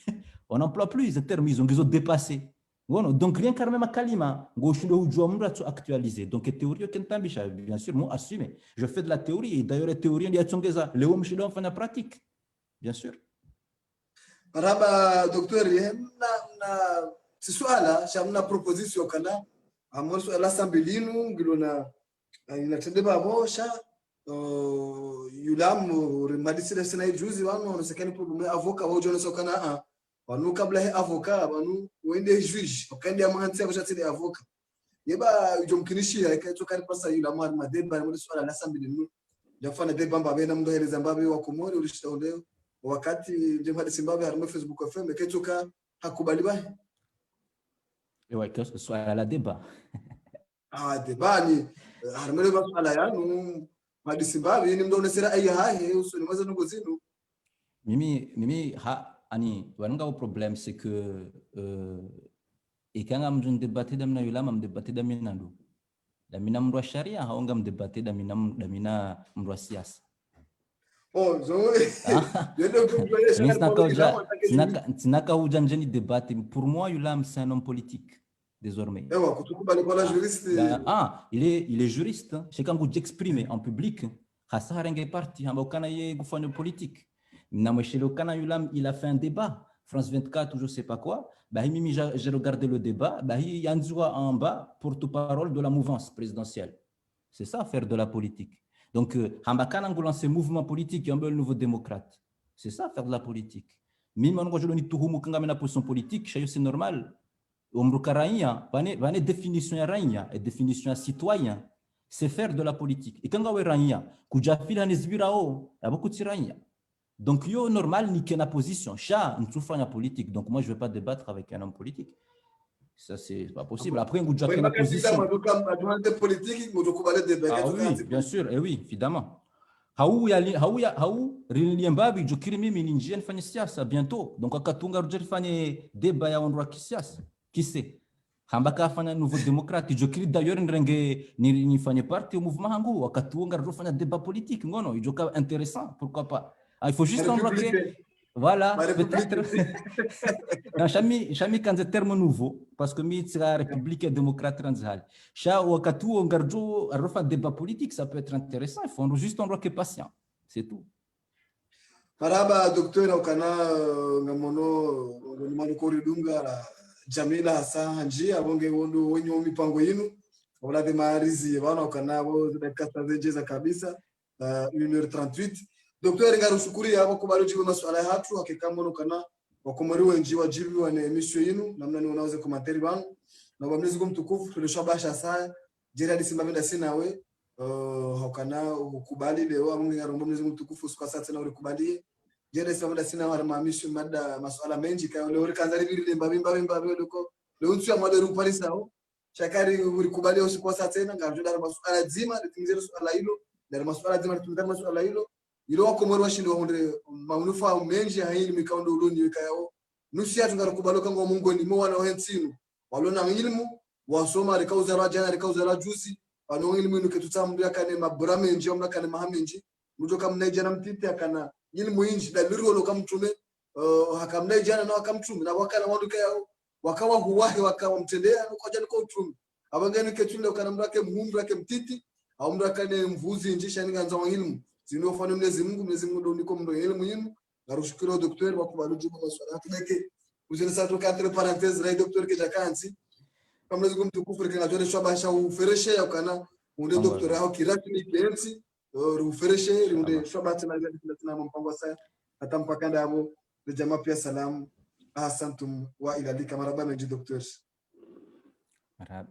on n'emploie plus ces termes ils ont dépassé bon donc rien que même kalima ngoshindo ujua mra tu actualiser donc théorie kentambisha bien sûr moi assumer je fais de la théorie et d'ailleurs la théorie ndio yatsongeza leo mshindo fanya pratique bien sûr marhaba docteur na swala shamna proposition kana amor swala sambilinu ngilona inatendeba bosha yulam remadisire sina juzi wanu wanasekani problem avoka wao jona sokana wanu kabla he avoka wanu wende juge wakandi amanzi abashatile avoka yeba jomkinishi akaitoka pasa yulam madeba na swala la sambilinu jafana deba mbabe na mndo hele Zimbabwe wa Komori ulishtaondeo wakati jemhadi Zimbabwe harimo Facebook FM akaitoka hakubaliwa. Ouais, que ce soit à la débat. Débat ni harmele ba sala yanu madisimbavi ni mdo unesera ai hahe usuni mwaza nugozinu. Mimi ani wananga au problème c'est que ikanga mjun débatté damna yulama mdébatté damina ndo. Damina mrwa sharia haonga mdébatté damina mrwa siasa. Oh, zo. Sinaka ujanjeni débat. Pour moi, Yulam, c'est un homme politique, désormais. Il est juriste. C'est quand vous exprimer en public, parti, politique. Il a fait un débat. France 24 ou je ne sais pas quoi. J'ai regardé le débat. Il y a en bas, porte-parole de la mouvance présidentielle. C'est ça, faire de la politique. Donc, Hambakana a lancé un mouvement politique, un nouveau démocrate. C'est ça, faire de la politique. Même si je dis que la position politique, c'est normal. On a définition raïa et définition citoyen, c'est faire de la politique. Et quand on a raïa, donc, yo normal, ni qu'une position. Chat, nous souffrons de la politique. Donc, moi, je ne vais pas débattre avec un homme politique. Ça, c'est pas possible. Après, on a une position. Oui, bien sûr, et oui, évidemment. Liembabi, je kiri mimi ni njia nifanye siasa bientôt. Donc, akatunga rujeri fanye débat ya ondwa kisiasa. Qui sait? Hambaka fanya nouveau démocrate. Je kiri d'ailleurs ni fanye partie au mouvement hangu. Akatunga rujeri fanye débat politique. Ngono, il est intéressant. Pourquoi pas? Il faut juste en que voilà, peut-être. Chami quand c'est terme nouveau, parce que mi la République et démocrate transal. Cha wakati ngarjo arofa débat politique, ça peut être intéressant. Il faut juste en que patient. C'est tout. Maraba docteur ukana ngamono ngomano koridunga la Jamila Hassan Hanji abonge wondo wenye mipango yinu. Wala de marizi bana ukana bo dakika zenjeza kabisa 1h38. Docteur ngarushukuri yabo kubarujiwe masuala hatu hakikamono kana wakomori wenji wajibu wa emission yinu namna ni unaweza komentari bangu na bamnezi kumtukufu tulishabasha saa jira disimamenda sina we hokana ukubali leo amungi ngarombo Mwenyezi Mungu mtukufu kwa sasa na ulikubali jere sababu sina harmamisho mada masuala mengi kayo leo kanza libiri mbabimba leo nsu ya mwado rupali sao shakari ulikubali usiku sasa tena ngaruda masuala zima litimizero swala hilo na masuala zima litimizero masuala hilo ilo wako moro washindo honde manufa mengi haini mikaundo uloni kayo nusu ya tungarukubalo kango Mungu ni mwa na wenzinu walona ilmu wasoma rekauza rajana rekauza rajuzi ano ilmu ino ketutamu yakane mabrame nje omna kane mahamenji mutoka mnaijana mtite akana ilmu inji da liro lo kamtume hakamnaijana na wakamtume na wakana wanduka yao wakawa huwahi wakawa mtendea kwa jana kwa utume abangani ketule kana mrake muumbu yake mtiti au mrakane mvuzi inji shaninga nza ilmu zinofanya Mwenyezi Mungu ndo ndiko mndo ilmu ilmu ngarushukuru daktari wakubalu jibu maswala tuneke uzile sa toka entre parenthèses rai daktari ke jakansi kama Mwenyezi Mungu mtukufu kana jore shaba sha ufereshe yakana unde daktari hao kirati ni clients ufereshe unde shaba tena tena mpango sasa hata mpaka ndabo jamaa pia salamu asantum wa ila dika maraba meji daktari marhaba